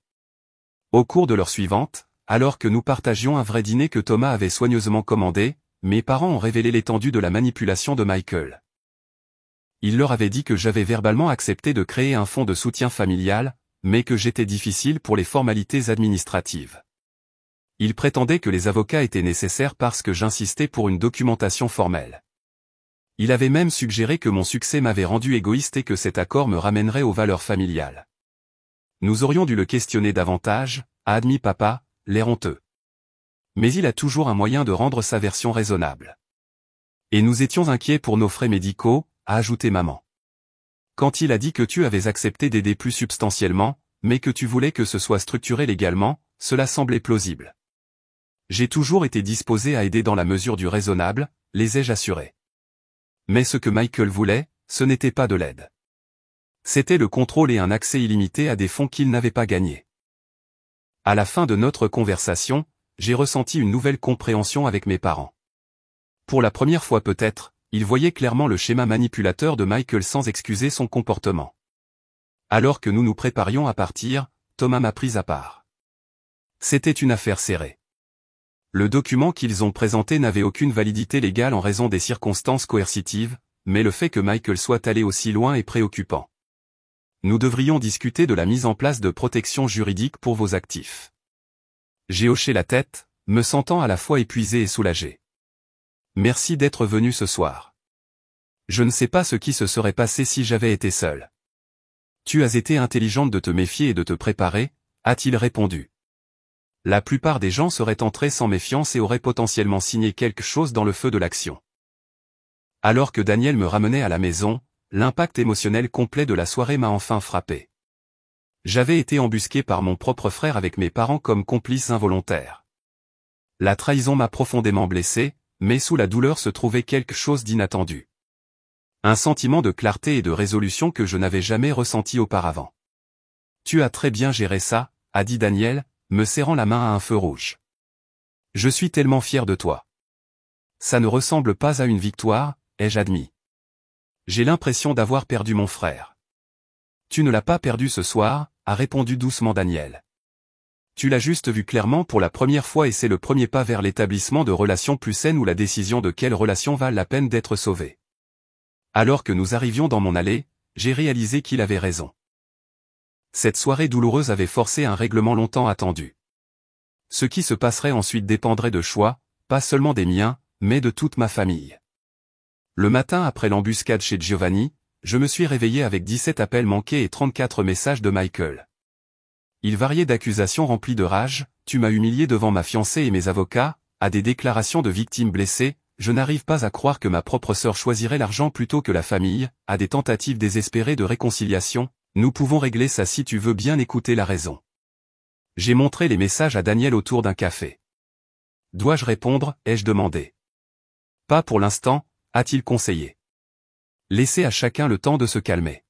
Au cours de l'heure suivante, alors que nous partagions un vrai dîner que Thomas avait soigneusement commandé, mes parents ont révélé l'étendue de la manipulation de Michael. Il leur avait dit que j'avais verbalement accepté de créer un fonds de soutien familial, mais que j'étais difficile pour les formalités administratives. Ils prétendaient que les avocats étaient nécessaires parce que j'insistais pour une documentation formelle. Il avait même suggéré que mon succès m'avait rendu égoïste et que cet accord me ramènerait aux valeurs familiales. Nous aurions dû le questionner davantage, a admis papa, l'air honteux. Mais il a toujours un moyen de rendre sa version raisonnable. Et nous étions inquiets pour nos frais médicaux, a ajouté maman. Quand il a dit que tu avais accepté d'aider plus substantiellement, mais que tu voulais que ce soit structuré légalement, cela semblait plausible. J'ai toujours été disposé à aider dans la mesure du raisonnable, les ai-je assurés. Mais ce que Michael voulait, ce n'était pas de l'aide. C'était le contrôle et un accès illimité à des fonds qu'il n'avait pas gagnés. À la fin de notre conversation, j'ai ressenti une nouvelle compréhension avec mes parents. Pour la première fois peut-être, ils voyaient clairement le schéma manipulateur de Michael sans excuser son comportement. Alors que nous nous préparions à partir, Thomas m'a pris à part. C'était une affaire serrée. Le document qu'ils ont présenté n'avait aucune validité légale en raison des circonstances coercitives, mais le fait que Michael soit allé aussi loin est préoccupant. Nous devrions discuter de la mise en place de protections juridiques pour vos actifs. J'ai hoché la tête, me sentant à la fois épuisé et soulagé. Merci d'être venu ce soir. Je ne sais pas ce qui se serait passé si j'avais été seul. Tu as été intelligente de te méfier et de te préparer, a-t-il répondu. La plupart des gens seraient entrés sans méfiance et auraient potentiellement signé quelque chose dans le feu de l'action. Alors que Daniel me ramenait à la maison, l'impact émotionnel complet de la soirée m'a enfin frappé. J'avais été embusqué par mon propre frère avec mes parents comme complices involontaires. La trahison m'a profondément blessé, mais sous la douleur se trouvait quelque chose d'inattendu. Un sentiment de clarté et de résolution que je n'avais jamais ressenti auparavant. Tu as très bien géré ça, a dit Daniel, me serrant la main à un feu rouge. Je suis tellement fier de toi. Ça ne ressemble pas à une victoire, ai-je admis. J'ai l'impression d'avoir perdu mon frère. Tu ne l'as pas perdu ce soir, a répondu doucement Daniel. Tu l'as juste vu clairement pour la première fois et c'est le premier pas vers l'établissement de relations plus saines ou la décision de quelle relation valent la peine d'être sauvée. Alors que nous arrivions dans mon allée, j'ai réalisé qu'il avait raison. Cette soirée douloureuse avait forcé un règlement longtemps attendu. Ce qui se passerait ensuite dépendrait de choix, pas seulement des miens, mais de toute ma famille. Le matin après l'embuscade chez Giovanni, je me suis réveillé avec 17 appels manqués et 34 messages de Michael. Il variait d'accusations remplies de rage, tu m'as humilié devant ma fiancée et mes avocats, à des déclarations de victimes blessées, je n'arrive pas à croire que ma propre sœur choisirait l'argent plutôt que la famille, à des tentatives désespérées de réconciliation, nous pouvons régler ça si tu veux bien écouter la raison. J'ai montré les messages à Daniel autour d'un café. Dois-je répondre, ai-je demandé. Pas pour l'instant, a-t-il conseillé. Laissez à chacun le temps de se calmer.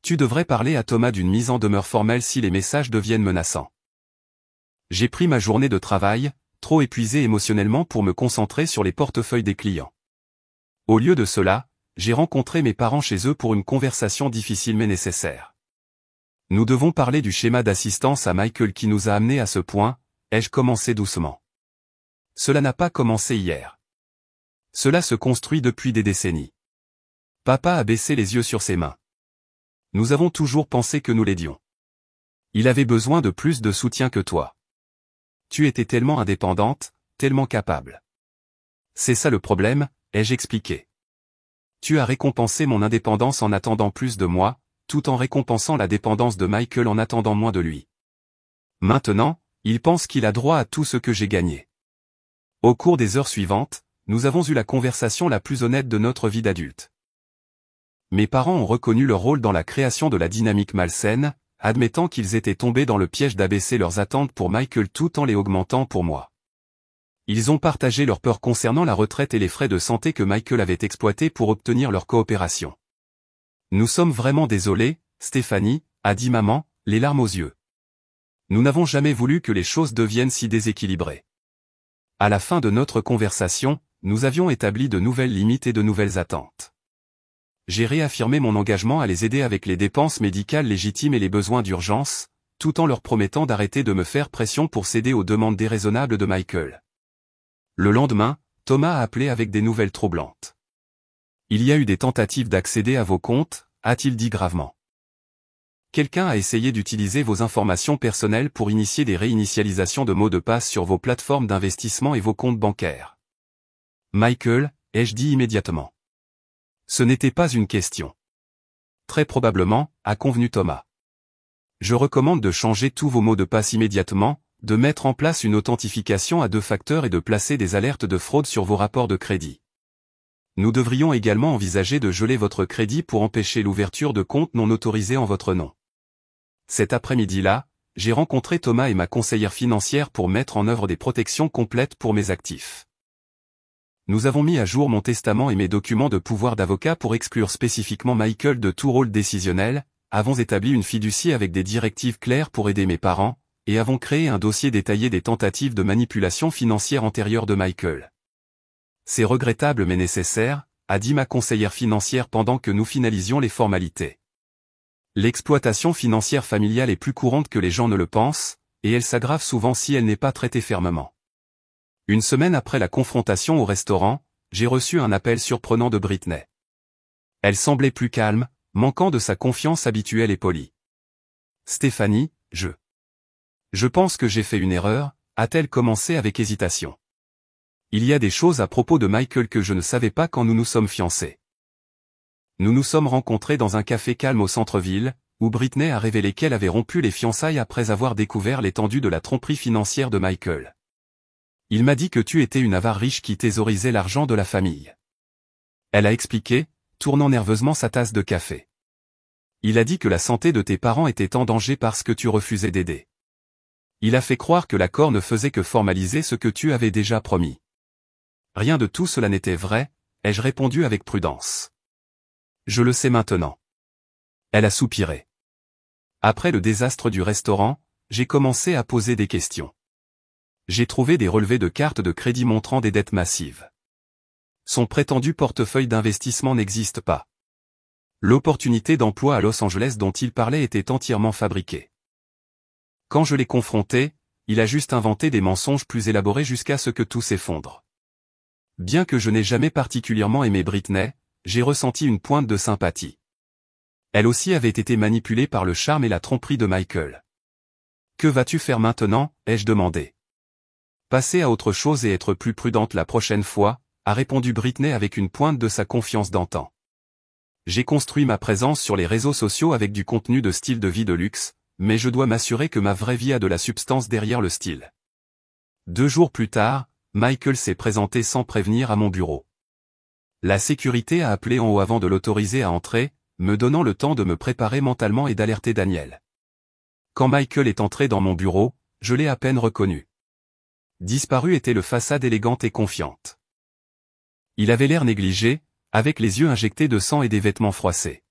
Tu devrais parler à Thomas d'une mise en demeure formelle si les messages deviennent menaçants. J'ai pris ma journée de travail, trop épuisé émotionnellement pour me concentrer sur les portefeuilles des clients. Au lieu de cela, j'ai rencontré mes parents chez eux pour une conversation difficile mais nécessaire. Nous devons parler du schéma d'assistance à Michael qui nous a amenés à ce point, ai-je commencé doucement. Cela n'a pas commencé hier. Cela se construit depuis des décennies. Papa a baissé les yeux sur ses mains. Nous avons toujours pensé que nous l'aidions. Il avait besoin de plus de soutien que toi. Tu étais tellement indépendante, tellement capable. C'est ça le problème, ai-je expliqué. Tu as récompensé mon indépendance en attendant plus de moi, tout en récompensant la dépendance de Michael en attendant moins de lui. Maintenant, il pense qu'il a droit à tout ce que j'ai gagné. Au cours des heures suivantes, nous avons eu la conversation la plus honnête de notre vie d'adulte. Mes parents ont reconnu leur rôle dans la création de la dynamique malsaine, admettant qu'ils étaient tombés dans le piège d'abaisser leurs attentes pour Michael tout en les augmentant pour moi. Ils ont partagé leurs peurs concernant la retraite et les frais de santé que Michael avait exploités pour obtenir leur coopération. Nous sommes vraiment désolés, Stéphanie, a dit maman, les larmes aux yeux. Nous n'avons jamais voulu que les choses deviennent si déséquilibrées. À la fin de notre conversation, nous avions établi de nouvelles limites et de nouvelles attentes. J'ai réaffirmé mon engagement à les aider avec les dépenses médicales légitimes et les besoins d'urgence, tout en leur promettant d'arrêter de me faire pression pour céder aux demandes déraisonnables de Michael. Le lendemain, Thomas a appelé avec des nouvelles troublantes. Il y a eu des tentatives d'accéder à vos comptes, a-t-il dit gravement. Quelqu'un a essayé d'utiliser vos informations personnelles pour initier des réinitialisations de mots de passe sur vos plateformes d'investissement et vos comptes bancaires. Michael, ai-je dit immédiatement. Ce n'était pas une question. Très probablement, a convenu Thomas. Je recommande de changer tous vos mots de passe immédiatement, de mettre en place une authentification à 2 facteurs et de placer des alertes de fraude sur vos rapports de crédit. Nous devrions également envisager de geler votre crédit pour empêcher l'ouverture de comptes non autorisés en votre nom. Cet après-midi-là, j'ai rencontré Thomas et ma conseillère financière pour mettre en œuvre des protections complètes pour mes actifs. Nous avons mis à jour mon testament et mes documents de pouvoir d'avocat pour exclure spécifiquement Michael de tout rôle décisionnel, avons établi une fiducie avec des directives claires pour aider mes parents, et avons créé un dossier détaillé des tentatives de manipulation financière antérieures de Michael. C'est regrettable mais nécessaire, a dit ma conseillère financière pendant que nous finalisions les formalités. L'exploitation financière familiale est plus courante que les gens ne le pensent, et elle s'aggrave souvent si elle n'est pas traitée fermement. Une semaine après la confrontation au restaurant, j'ai reçu un appel surprenant de Britney. Elle semblait plus calme, manquant de sa confiance habituelle et polie. Stéphanie, Je pense que j'ai fait une erreur, a-t-elle commencé avec hésitation. Il y a des choses à propos de Michael que je ne savais pas quand nous nous sommes fiancés. Nous nous sommes rencontrés dans un café calme au centre-ville, où Britney a révélé qu'elle avait rompu les fiançailles après avoir découvert l'étendue de la tromperie financière de Michael. Il m'a dit que tu étais une avare riche qui thésaurisait l'argent de la famille. Elle a expliqué, tournant nerveusement sa tasse de café. Il a dit que la santé de tes parents était en danger parce que tu refusais d'aider. Il a fait croire que l'accord ne faisait que formaliser ce que tu avais déjà promis. Rien de tout cela n'était vrai, ai-je répondu avec prudence. Je le sais maintenant. Elle a soupiré. Après le désastre du restaurant, j'ai commencé à poser des questions. J'ai trouvé des relevés de cartes de crédit montrant des dettes massives. Son prétendu portefeuille d'investissement n'existe pas. L'opportunité d'emploi à Los Angeles dont il parlait était entièrement fabriquée. Quand je l'ai confronté, il a juste inventé des mensonges plus élaborés jusqu'à ce que tout s'effondre. Bien que je n'ai jamais particulièrement aimé Britney, j'ai ressenti une pointe de sympathie. Elle aussi avait été manipulée par le charme et la tromperie de Michael. Que vas-tu faire maintenant, ai-je demandé. Passer à autre chose et être plus prudente la prochaine fois, a répondu Britney avec une pointe de sa confiance d'antan. J'ai construit ma présence sur les réseaux sociaux avec du contenu de style de vie de luxe, mais je dois m'assurer que ma vraie vie a de la substance derrière le style. 2 jours plus tard, Michael s'est présenté sans prévenir à mon bureau. La sécurité a appelé en haut avant de l'autoriser à entrer, me donnant le temps de me préparer mentalement et d'alerter Daniel. Quand Michael est entré dans mon bureau, je l'ai à peine reconnu. Disparu était le façade élégante et confiante. Il avait l'air négligé, avec les yeux injectés de sang et des vêtements froissés.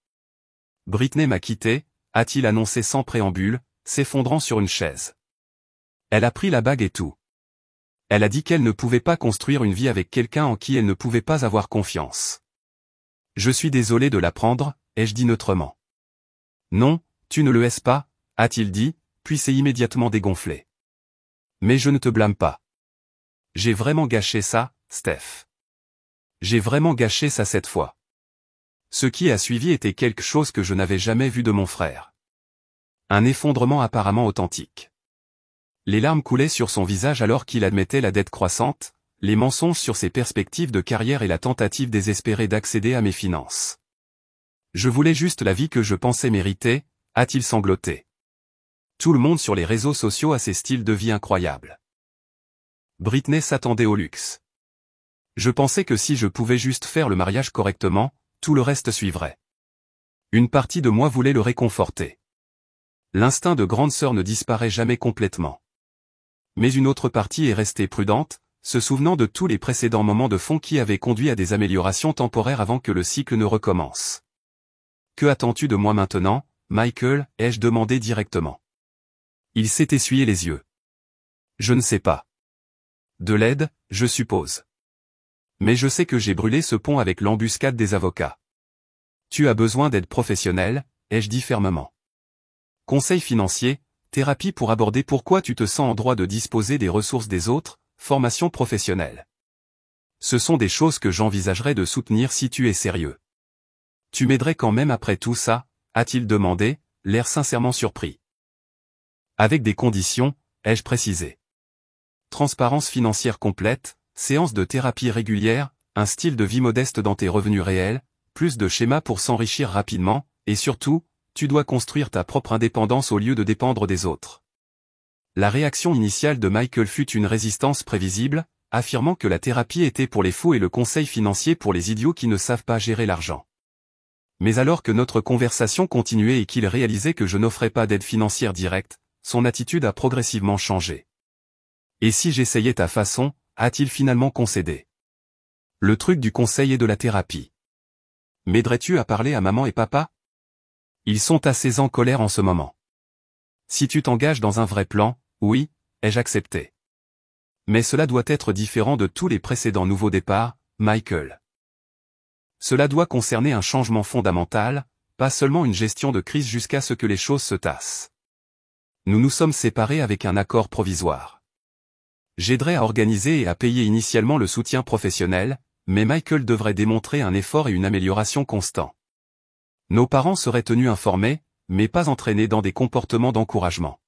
Britney m'a quitté, a-t-il annoncé sans préambule, s'effondrant sur une chaise. Elle a pris la bague et tout. Elle a dit qu'elle ne pouvait pas construire une vie avec quelqu'un en qui elle ne pouvait pas avoir confiance. Je suis désolé de l'apprendre, ai-je dit neutrement. Non, tu ne le es pas, a-t-il dit, puis s'est immédiatement dégonflé. Mais je ne te blâme pas. J'ai vraiment gâché ça, Steph. J'ai vraiment gâché ça cette fois. Ce qui a suivi était quelque chose que je n'avais jamais vu de mon frère. Un effondrement apparemment authentique. Les larmes coulaient sur son visage alors qu'il admettait la dette croissante, les mensonges sur ses perspectives de carrière et la tentative désespérée d'accéder à mes finances. Je voulais juste la vie que je pensais mériter, a-t-il sangloté. Tout le monde sur les réseaux sociaux a ces styles de vie incroyables. Britney s'attendait au luxe. Je pensais que si je pouvais juste faire le mariage correctement, tout le reste suivrait. Une partie de moi voulait le réconforter. L'instinct de grande sœur ne disparaît jamais complètement. Mais une autre partie est restée prudente, se souvenant de tous les précédents moments de fond qui avaient conduit à des améliorations temporaires avant que le cycle ne recommence. Que attends-tu de moi maintenant, Michael, ai-je demandé directement. Il s'est essuyé les yeux. Je ne sais pas. De l'aide, je suppose. Mais je sais que j'ai brûlé ce pont avec l'embuscade des avocats. Tu as besoin d'aide professionnelle, ai-je dit fermement. Conseil financier, thérapie pour aborder pourquoi tu te sens en droit de disposer des ressources des autres, formation professionnelle. Ce sont des choses que j'envisagerais de soutenir si tu es sérieux. Tu m'aiderais quand même après tout ça, a-t-il demandé, l'air sincèrement surpris. Avec des conditions, ai-je précisé. Transparence financière complète, séance de thérapie régulière, un style de vie modeste dans tes revenus réels, plus de schémas pour s'enrichir rapidement, et surtout, tu dois construire ta propre indépendance au lieu de dépendre des autres. La réaction initiale de Michael fut une résistance prévisible, affirmant que la thérapie était pour les fous et le conseil financier pour les idiots qui ne savent pas gérer l'argent. Mais alors que notre conversation continuait et qu'il réalisait que je n'offrais pas d'aide financière directe, son attitude a progressivement changé. Et si j'essayais ta façon, a-t-il finalement concédé. Le truc du conseil et de la thérapie. M'aiderais-tu à parler à maman et papa? Ils sont assez en colère en ce moment. Si tu t'engages dans un vrai plan, oui, ai-je accepté. Mais cela doit être différent de tous les précédents nouveaux départs, Michael. Cela doit concerner un changement fondamental, pas seulement une gestion de crise jusqu'à ce que les choses se tassent. Nous nous sommes séparés avec un accord provisoire. J'aiderai à organiser et à payer initialement le soutien professionnel, mais Michael devrait démontrer un effort et une amélioration constants. Nos parents seraient tenus informés, mais pas entraînés dans des comportements d'encouragement.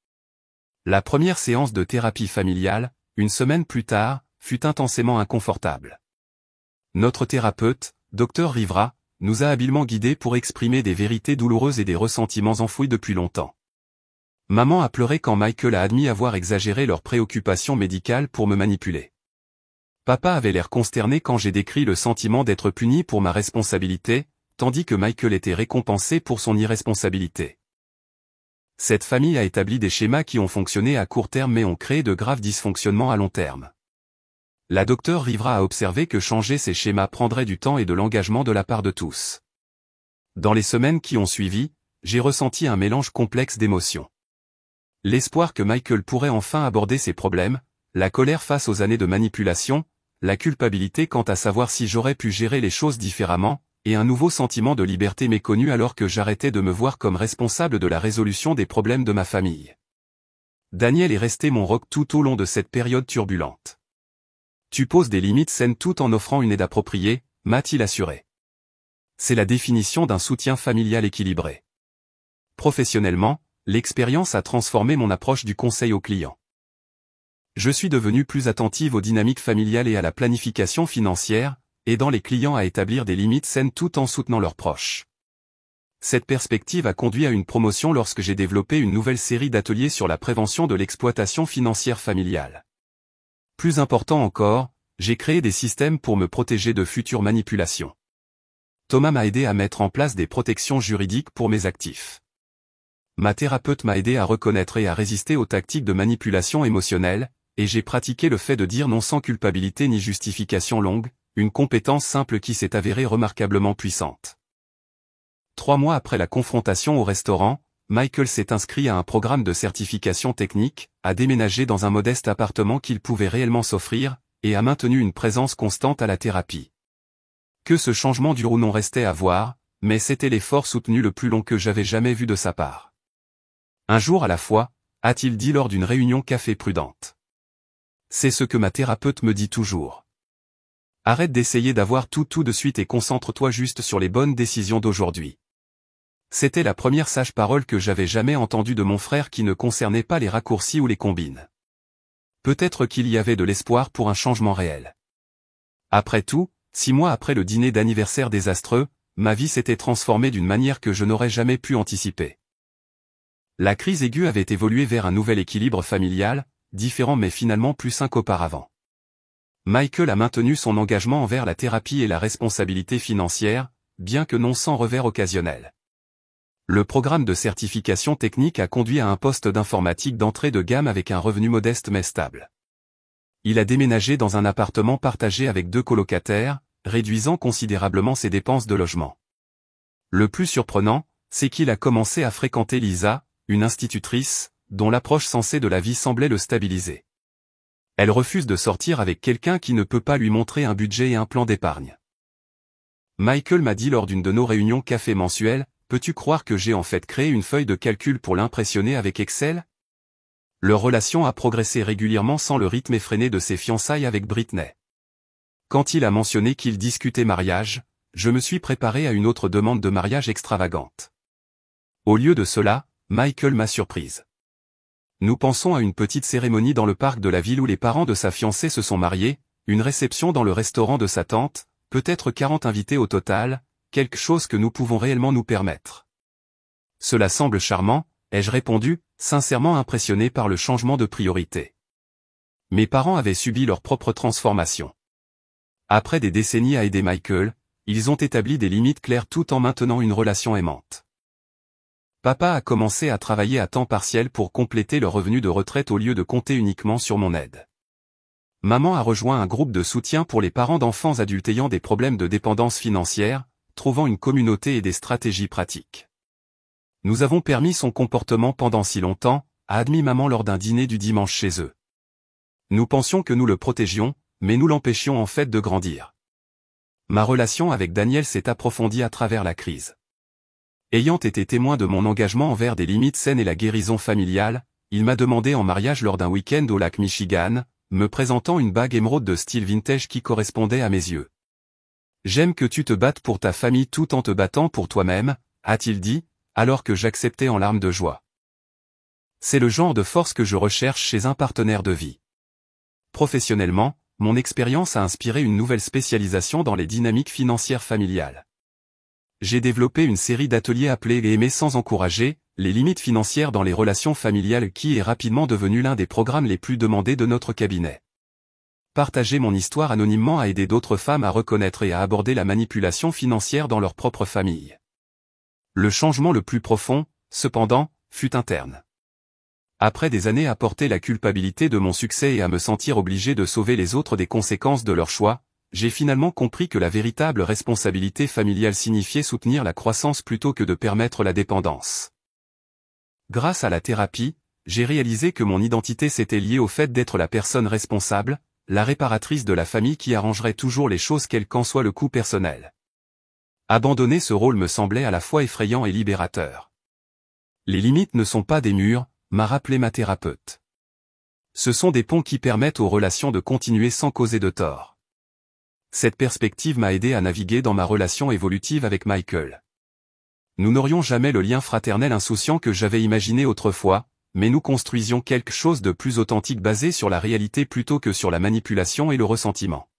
La première séance de thérapie familiale, une semaine plus tard, fut intensément inconfortable. Notre thérapeute, Dr Rivera, nous a habilement guidés pour exprimer des vérités douloureuses et des ressentiments enfouis depuis longtemps. Maman a pleuré quand Michael a admis avoir exagéré leurs préoccupations médicales pour me manipuler. Papa avait l'air consterné quand j'ai décrit le sentiment d'être puni pour ma responsabilité, tandis que Michael était récompensé pour son irresponsabilité. Cette famille a établi des schémas qui ont fonctionné à court terme mais ont créé de graves dysfonctionnements à long terme. La docteure Rivera a observé que changer ces schémas prendrait du temps et de l'engagement de la part de tous. Dans les semaines qui ont suivi, j'ai ressenti un mélange complexe d'émotions. L'espoir que Michael pourrait enfin aborder ses problèmes, la colère face aux années de manipulation, la culpabilité quant à savoir si j'aurais pu gérer les choses différemment, et un nouveau sentiment de liberté méconnu alors que j'arrêtais de me voir comme responsable de la résolution des problèmes de ma famille. Daniel est resté mon roc tout au long de cette période turbulente. Tu poses des limites saines tout en offrant une aide appropriée, m'a-t-il assuré. C'est la définition d'un soutien familial équilibré. Professionnellement, l'expérience a transformé mon approche du conseil aux clients. Je suis devenu plus attentive aux dynamiques familiales et à la planification financière, aidant les clients à établir des limites saines tout en soutenant leurs proches. Cette perspective a conduit à une promotion lorsque j'ai développé une nouvelle série d'ateliers sur la prévention de l'exploitation financière familiale. Plus important encore, j'ai créé des systèmes pour me protéger de futures manipulations. Thomas m'a aidé à mettre en place des protections juridiques pour mes actifs. Ma thérapeute m'a aidé à reconnaître et à résister aux tactiques de manipulation émotionnelle, et j'ai pratiqué le fait de dire non sans culpabilité ni justification longue, une compétence simple qui s'est avérée remarquablement puissante. 3 mois après la confrontation au restaurant, Michael s'est inscrit à un programme de certification technique, a déménagé dans un modeste appartement qu'il pouvait réellement s'offrir, et a maintenu une présence constante à la thérapie. Que ce changement dure ou non restait à voir, mais c'était l'effort soutenu le plus long que j'avais jamais vu de sa part. Un jour à la fois, a-t-il dit lors d'une réunion café prudente. C'est ce que ma thérapeute me dit toujours. Arrête d'essayer d'avoir tout de suite et concentre-toi juste sur les bonnes décisions d'aujourd'hui. C'était la première sage parole que j'avais jamais entendue de mon frère qui ne concernait pas les raccourcis ou les combines. Peut-être qu'il y avait de l'espoir pour un changement réel. Après tout, 6 mois après le dîner d'anniversaire désastreux, ma vie s'était transformée d'une manière que je n'aurais jamais pu anticiper. La crise aiguë avait évolué vers un nouvel équilibre familial, différent mais finalement plus sain qu'auparavant. Michael a maintenu son engagement envers la thérapie et la responsabilité financière, bien que non sans revers occasionnels. Le programme de certification technique a conduit à un poste d'informatique d'entrée de gamme avec un revenu modeste mais stable. Il a déménagé dans un appartement partagé avec 2 colocataires, réduisant considérablement ses dépenses de logement. Le plus surprenant, c'est qu'il a commencé à fréquenter Lisa, une institutrice, dont l'approche sensée de la vie semblait le stabiliser. Elle refuse de sortir avec quelqu'un qui ne peut pas lui montrer un budget et un plan d'épargne. Michael m'a dit lors d'une de nos réunions café mensuelles, « Peux-tu croire que j'ai en fait créé une feuille de calcul pour l'impressionner avec Excel ?» Leur relation a progressé régulièrement sans le rythme effréné de ses fiançailles avec Britney. Quand il a mentionné qu'il discutait mariage, je me suis préparé à une autre demande de mariage extravagante. Au lieu de cela, Michael m'a surprise. Nous pensons à une petite cérémonie dans le parc de la ville où les parents de sa fiancée se sont mariés, une réception dans le restaurant de sa tante, peut-être 40 invités au total, quelque chose que nous pouvons réellement nous permettre. Cela semble charmant, ai-je répondu, sincèrement impressionné par le changement de priorité. Mes parents avaient subi leur propre transformation. Après des décennies à aider Michael, ils ont établi des limites claires tout en maintenant une relation aimante. Papa a commencé à travailler à temps partiel pour compléter le revenu de retraite au lieu de compter uniquement sur mon aide. Maman a rejoint un groupe de soutien pour les parents d'enfants adultes ayant des problèmes de dépendance financière, trouvant une communauté et des stratégies pratiques. Nous avons permis son comportement pendant si longtemps, a admis maman lors d'un dîner du dimanche chez eux. Nous pensions que nous le protégions, mais nous l'empêchions en fait de grandir. Ma relation avec Daniel s'est approfondie à travers la crise. Ayant été témoin de mon engagement envers des limites saines et la guérison familiale, il m'a demandé en mariage lors d'un week-end au lac Michigan, me présentant une bague émeraude de style vintage qui correspondait à mes yeux. « J'aime que tu te battes pour ta famille tout en te battant pour toi-même », a-t-il dit, alors que j'acceptais en larmes de joie. C'est le genre de force que je recherche chez un partenaire de vie. Professionnellement, mon expérience a inspiré une nouvelle spécialisation dans les dynamiques financières familiales. J'ai développé une série d'ateliers appelés « Aimer sans encourager », les limites financières dans les relations familiales qui est rapidement devenu l'un des programmes les plus demandés de notre cabinet. Partager mon histoire anonymement a aidé d'autres femmes à reconnaître et à aborder la manipulation financière dans leur propre famille. Le changement le plus profond, cependant, fut interne. Après des années à porter la culpabilité de mon succès et à me sentir obligé de sauver les autres des conséquences de leurs choix, j'ai finalement compris que la véritable responsabilité familiale signifiait soutenir la croissance plutôt que de permettre la dépendance. Grâce à la thérapie, j'ai réalisé que mon identité s'était liée au fait d'être la personne responsable, la réparatrice de la famille qui arrangerait toujours les choses quel qu'en soit le coût personnel. Abandonner ce rôle me semblait à la fois effrayant et libérateur. Les limites ne sont pas des murs, m'a rappelé ma thérapeute. Ce sont des ponts qui permettent aux relations de continuer sans causer de tort. Cette perspective m'a aidé à naviguer dans ma relation évolutive avec Michael. Nous n'aurions jamais le lien fraternel insouciant que j'avais imaginé autrefois, mais nous construisions quelque chose de plus authentique basé sur la réalité plutôt que sur la manipulation et le ressentiment.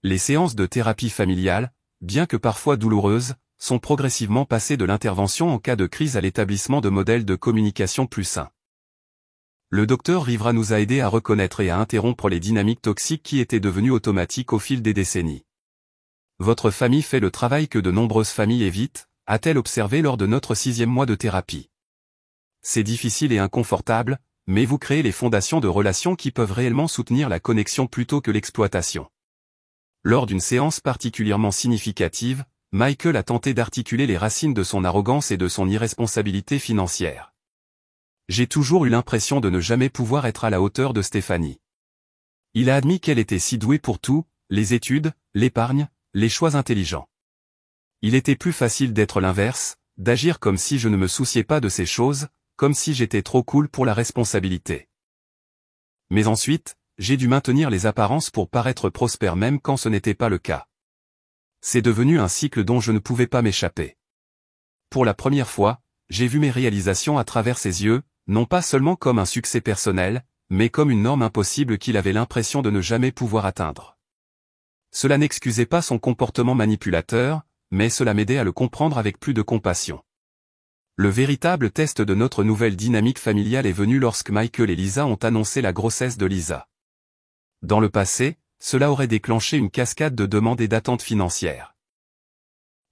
Les séances de thérapie familiale, bien que parfois douloureuses, sont progressivement passées de l'intervention en cas de crise à l'établissement de modèles de communication plus sains. Le docteur Rivera nous a aidés à reconnaître et à interrompre les dynamiques toxiques qui étaient devenues automatiques au fil des décennies. Votre famille fait le travail que de nombreuses familles évitent, a-t-elle observé lors de notre 6e mois de thérapie. C'est difficile et inconfortable, mais vous créez les fondations de relations qui peuvent réellement soutenir la connexion plutôt que l'exploitation. Lors d'une séance particulièrement significative, Michael a tenté d'articuler les racines de son arrogance et de son irresponsabilité financière. J'ai toujours eu l'impression de ne jamais pouvoir être à la hauteur de Stéphanie. Il a admis qu'elle était si douée pour tout, les études, l'épargne, les choix intelligents. Il était plus facile d'être l'inverse, d'agir comme si je ne me souciais pas de ces choses, comme si j'étais trop cool pour la responsabilité. Mais ensuite, j'ai dû maintenir les apparences pour paraître prospère même quand ce n'était pas le cas. C'est devenu un cycle dont je ne pouvais pas m'échapper. Pour la première fois, j'ai vu mes réalisations à travers ses yeux, non pas seulement comme un succès personnel, mais comme une norme impossible qu'il avait l'impression de ne jamais pouvoir atteindre. Cela n'excusait pas son comportement manipulateur, mais cela m'aidait à le comprendre avec plus de compassion. Le véritable test de notre nouvelle dynamique familiale est venu lorsque Michael et Lisa ont annoncé la grossesse de Lisa. Dans le passé, cela aurait déclenché une cascade de demandes et d'attentes financières.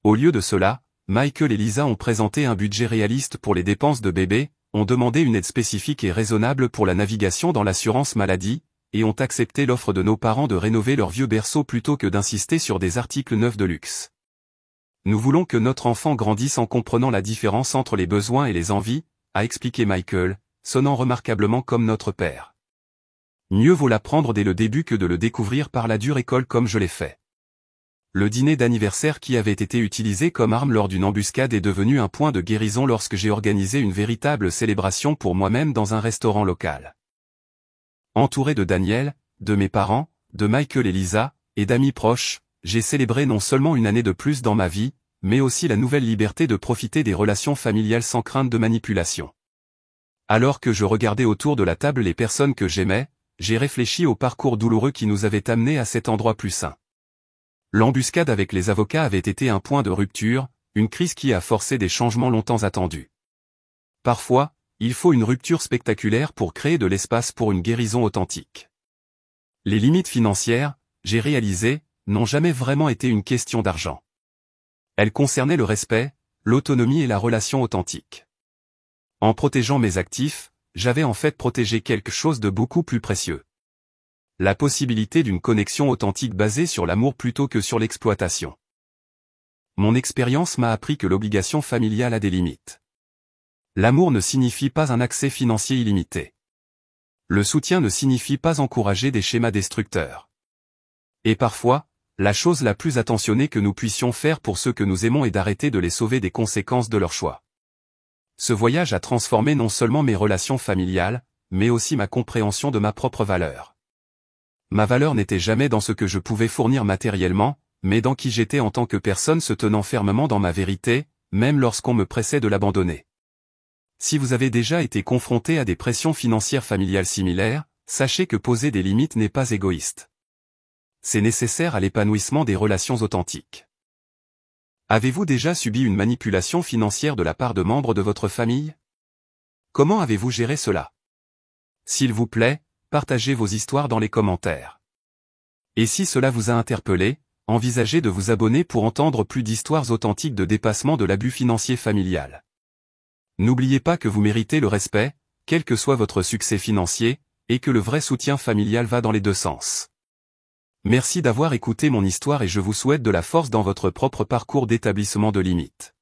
Au lieu de cela, Michael et Lisa ont présenté un budget réaliste pour les dépenses de bébé, ont demandé une aide spécifique et raisonnable pour la navigation dans l'assurance maladie, et ont accepté l'offre de nos parents de rénover leur vieux berceau plutôt que d'insister sur des articles neufs de luxe. Nous voulons que notre enfant grandisse en comprenant la différence entre les besoins et les envies, a expliqué Michael, sonnant remarquablement comme notre père. Mieux vaut l'apprendre dès le début que de le découvrir par la dure école comme je l'ai fait. Le dîner d'anniversaire qui avait été utilisé comme arme lors d'une embuscade est devenu un point de guérison lorsque j'ai organisé une véritable célébration pour moi-même dans un restaurant local. Entouré de Daniel, de mes parents, de Michael et Lisa, et d'amis proches, j'ai célébré non seulement une année de plus dans ma vie, mais aussi la nouvelle liberté de profiter des relations familiales sans crainte de manipulation. Alors que je regardais autour de la table les personnes que j'aimais, j'ai réfléchi au parcours douloureux qui nous avait amenés à cet endroit plus sain. L'embuscade avec les avocats avait été un point de rupture, une crise qui a forcé des changements longtemps attendus. Parfois, il faut une rupture spectaculaire pour créer de l'espace pour une guérison authentique. Les limites financières, j'ai réalisé, n'ont jamais vraiment été une question d'argent. Elles concernaient le respect, l'autonomie et la relation authentique. En protégeant mes actifs, j'avais en fait protégé quelque chose de beaucoup plus précieux. La possibilité d'une connexion authentique basée sur l'amour plutôt que sur l'exploitation. Mon expérience m'a appris que l'obligation familiale a des limites. L'amour ne signifie pas un accès financier illimité. Le soutien ne signifie pas encourager des schémas destructeurs. Et parfois, la chose la plus attentionnée que nous puissions faire pour ceux que nous aimons est d'arrêter de les sauver des conséquences de leurs choix. Ce voyage a transformé non seulement mes relations familiales, mais aussi ma compréhension de ma propre valeur. Ma valeur n'était jamais dans ce que je pouvais fournir matériellement, mais dans qui j'étais en tant que personne se tenant fermement dans ma vérité, même lorsqu'on me pressait de l'abandonner. Si vous avez déjà été confronté à des pressions financières familiales similaires, sachez que poser des limites n'est pas égoïste. C'est nécessaire à l'épanouissement des relations authentiques. Avez-vous déjà subi une manipulation financière de la part de membres de votre famille? Comment avez-vous géré cela? S'il vous plaît, partagez vos histoires dans les commentaires. Et si cela vous a interpellé, envisagez de vous abonner pour entendre plus d'histoires authentiques de dépassement de l'abus financier familial. N'oubliez pas que vous méritez le respect, quel que soit votre succès financier, et que le vrai soutien familial va dans les deux sens. Merci d'avoir écouté mon histoire et je vous souhaite de la force dans votre propre parcours d'établissement de limites.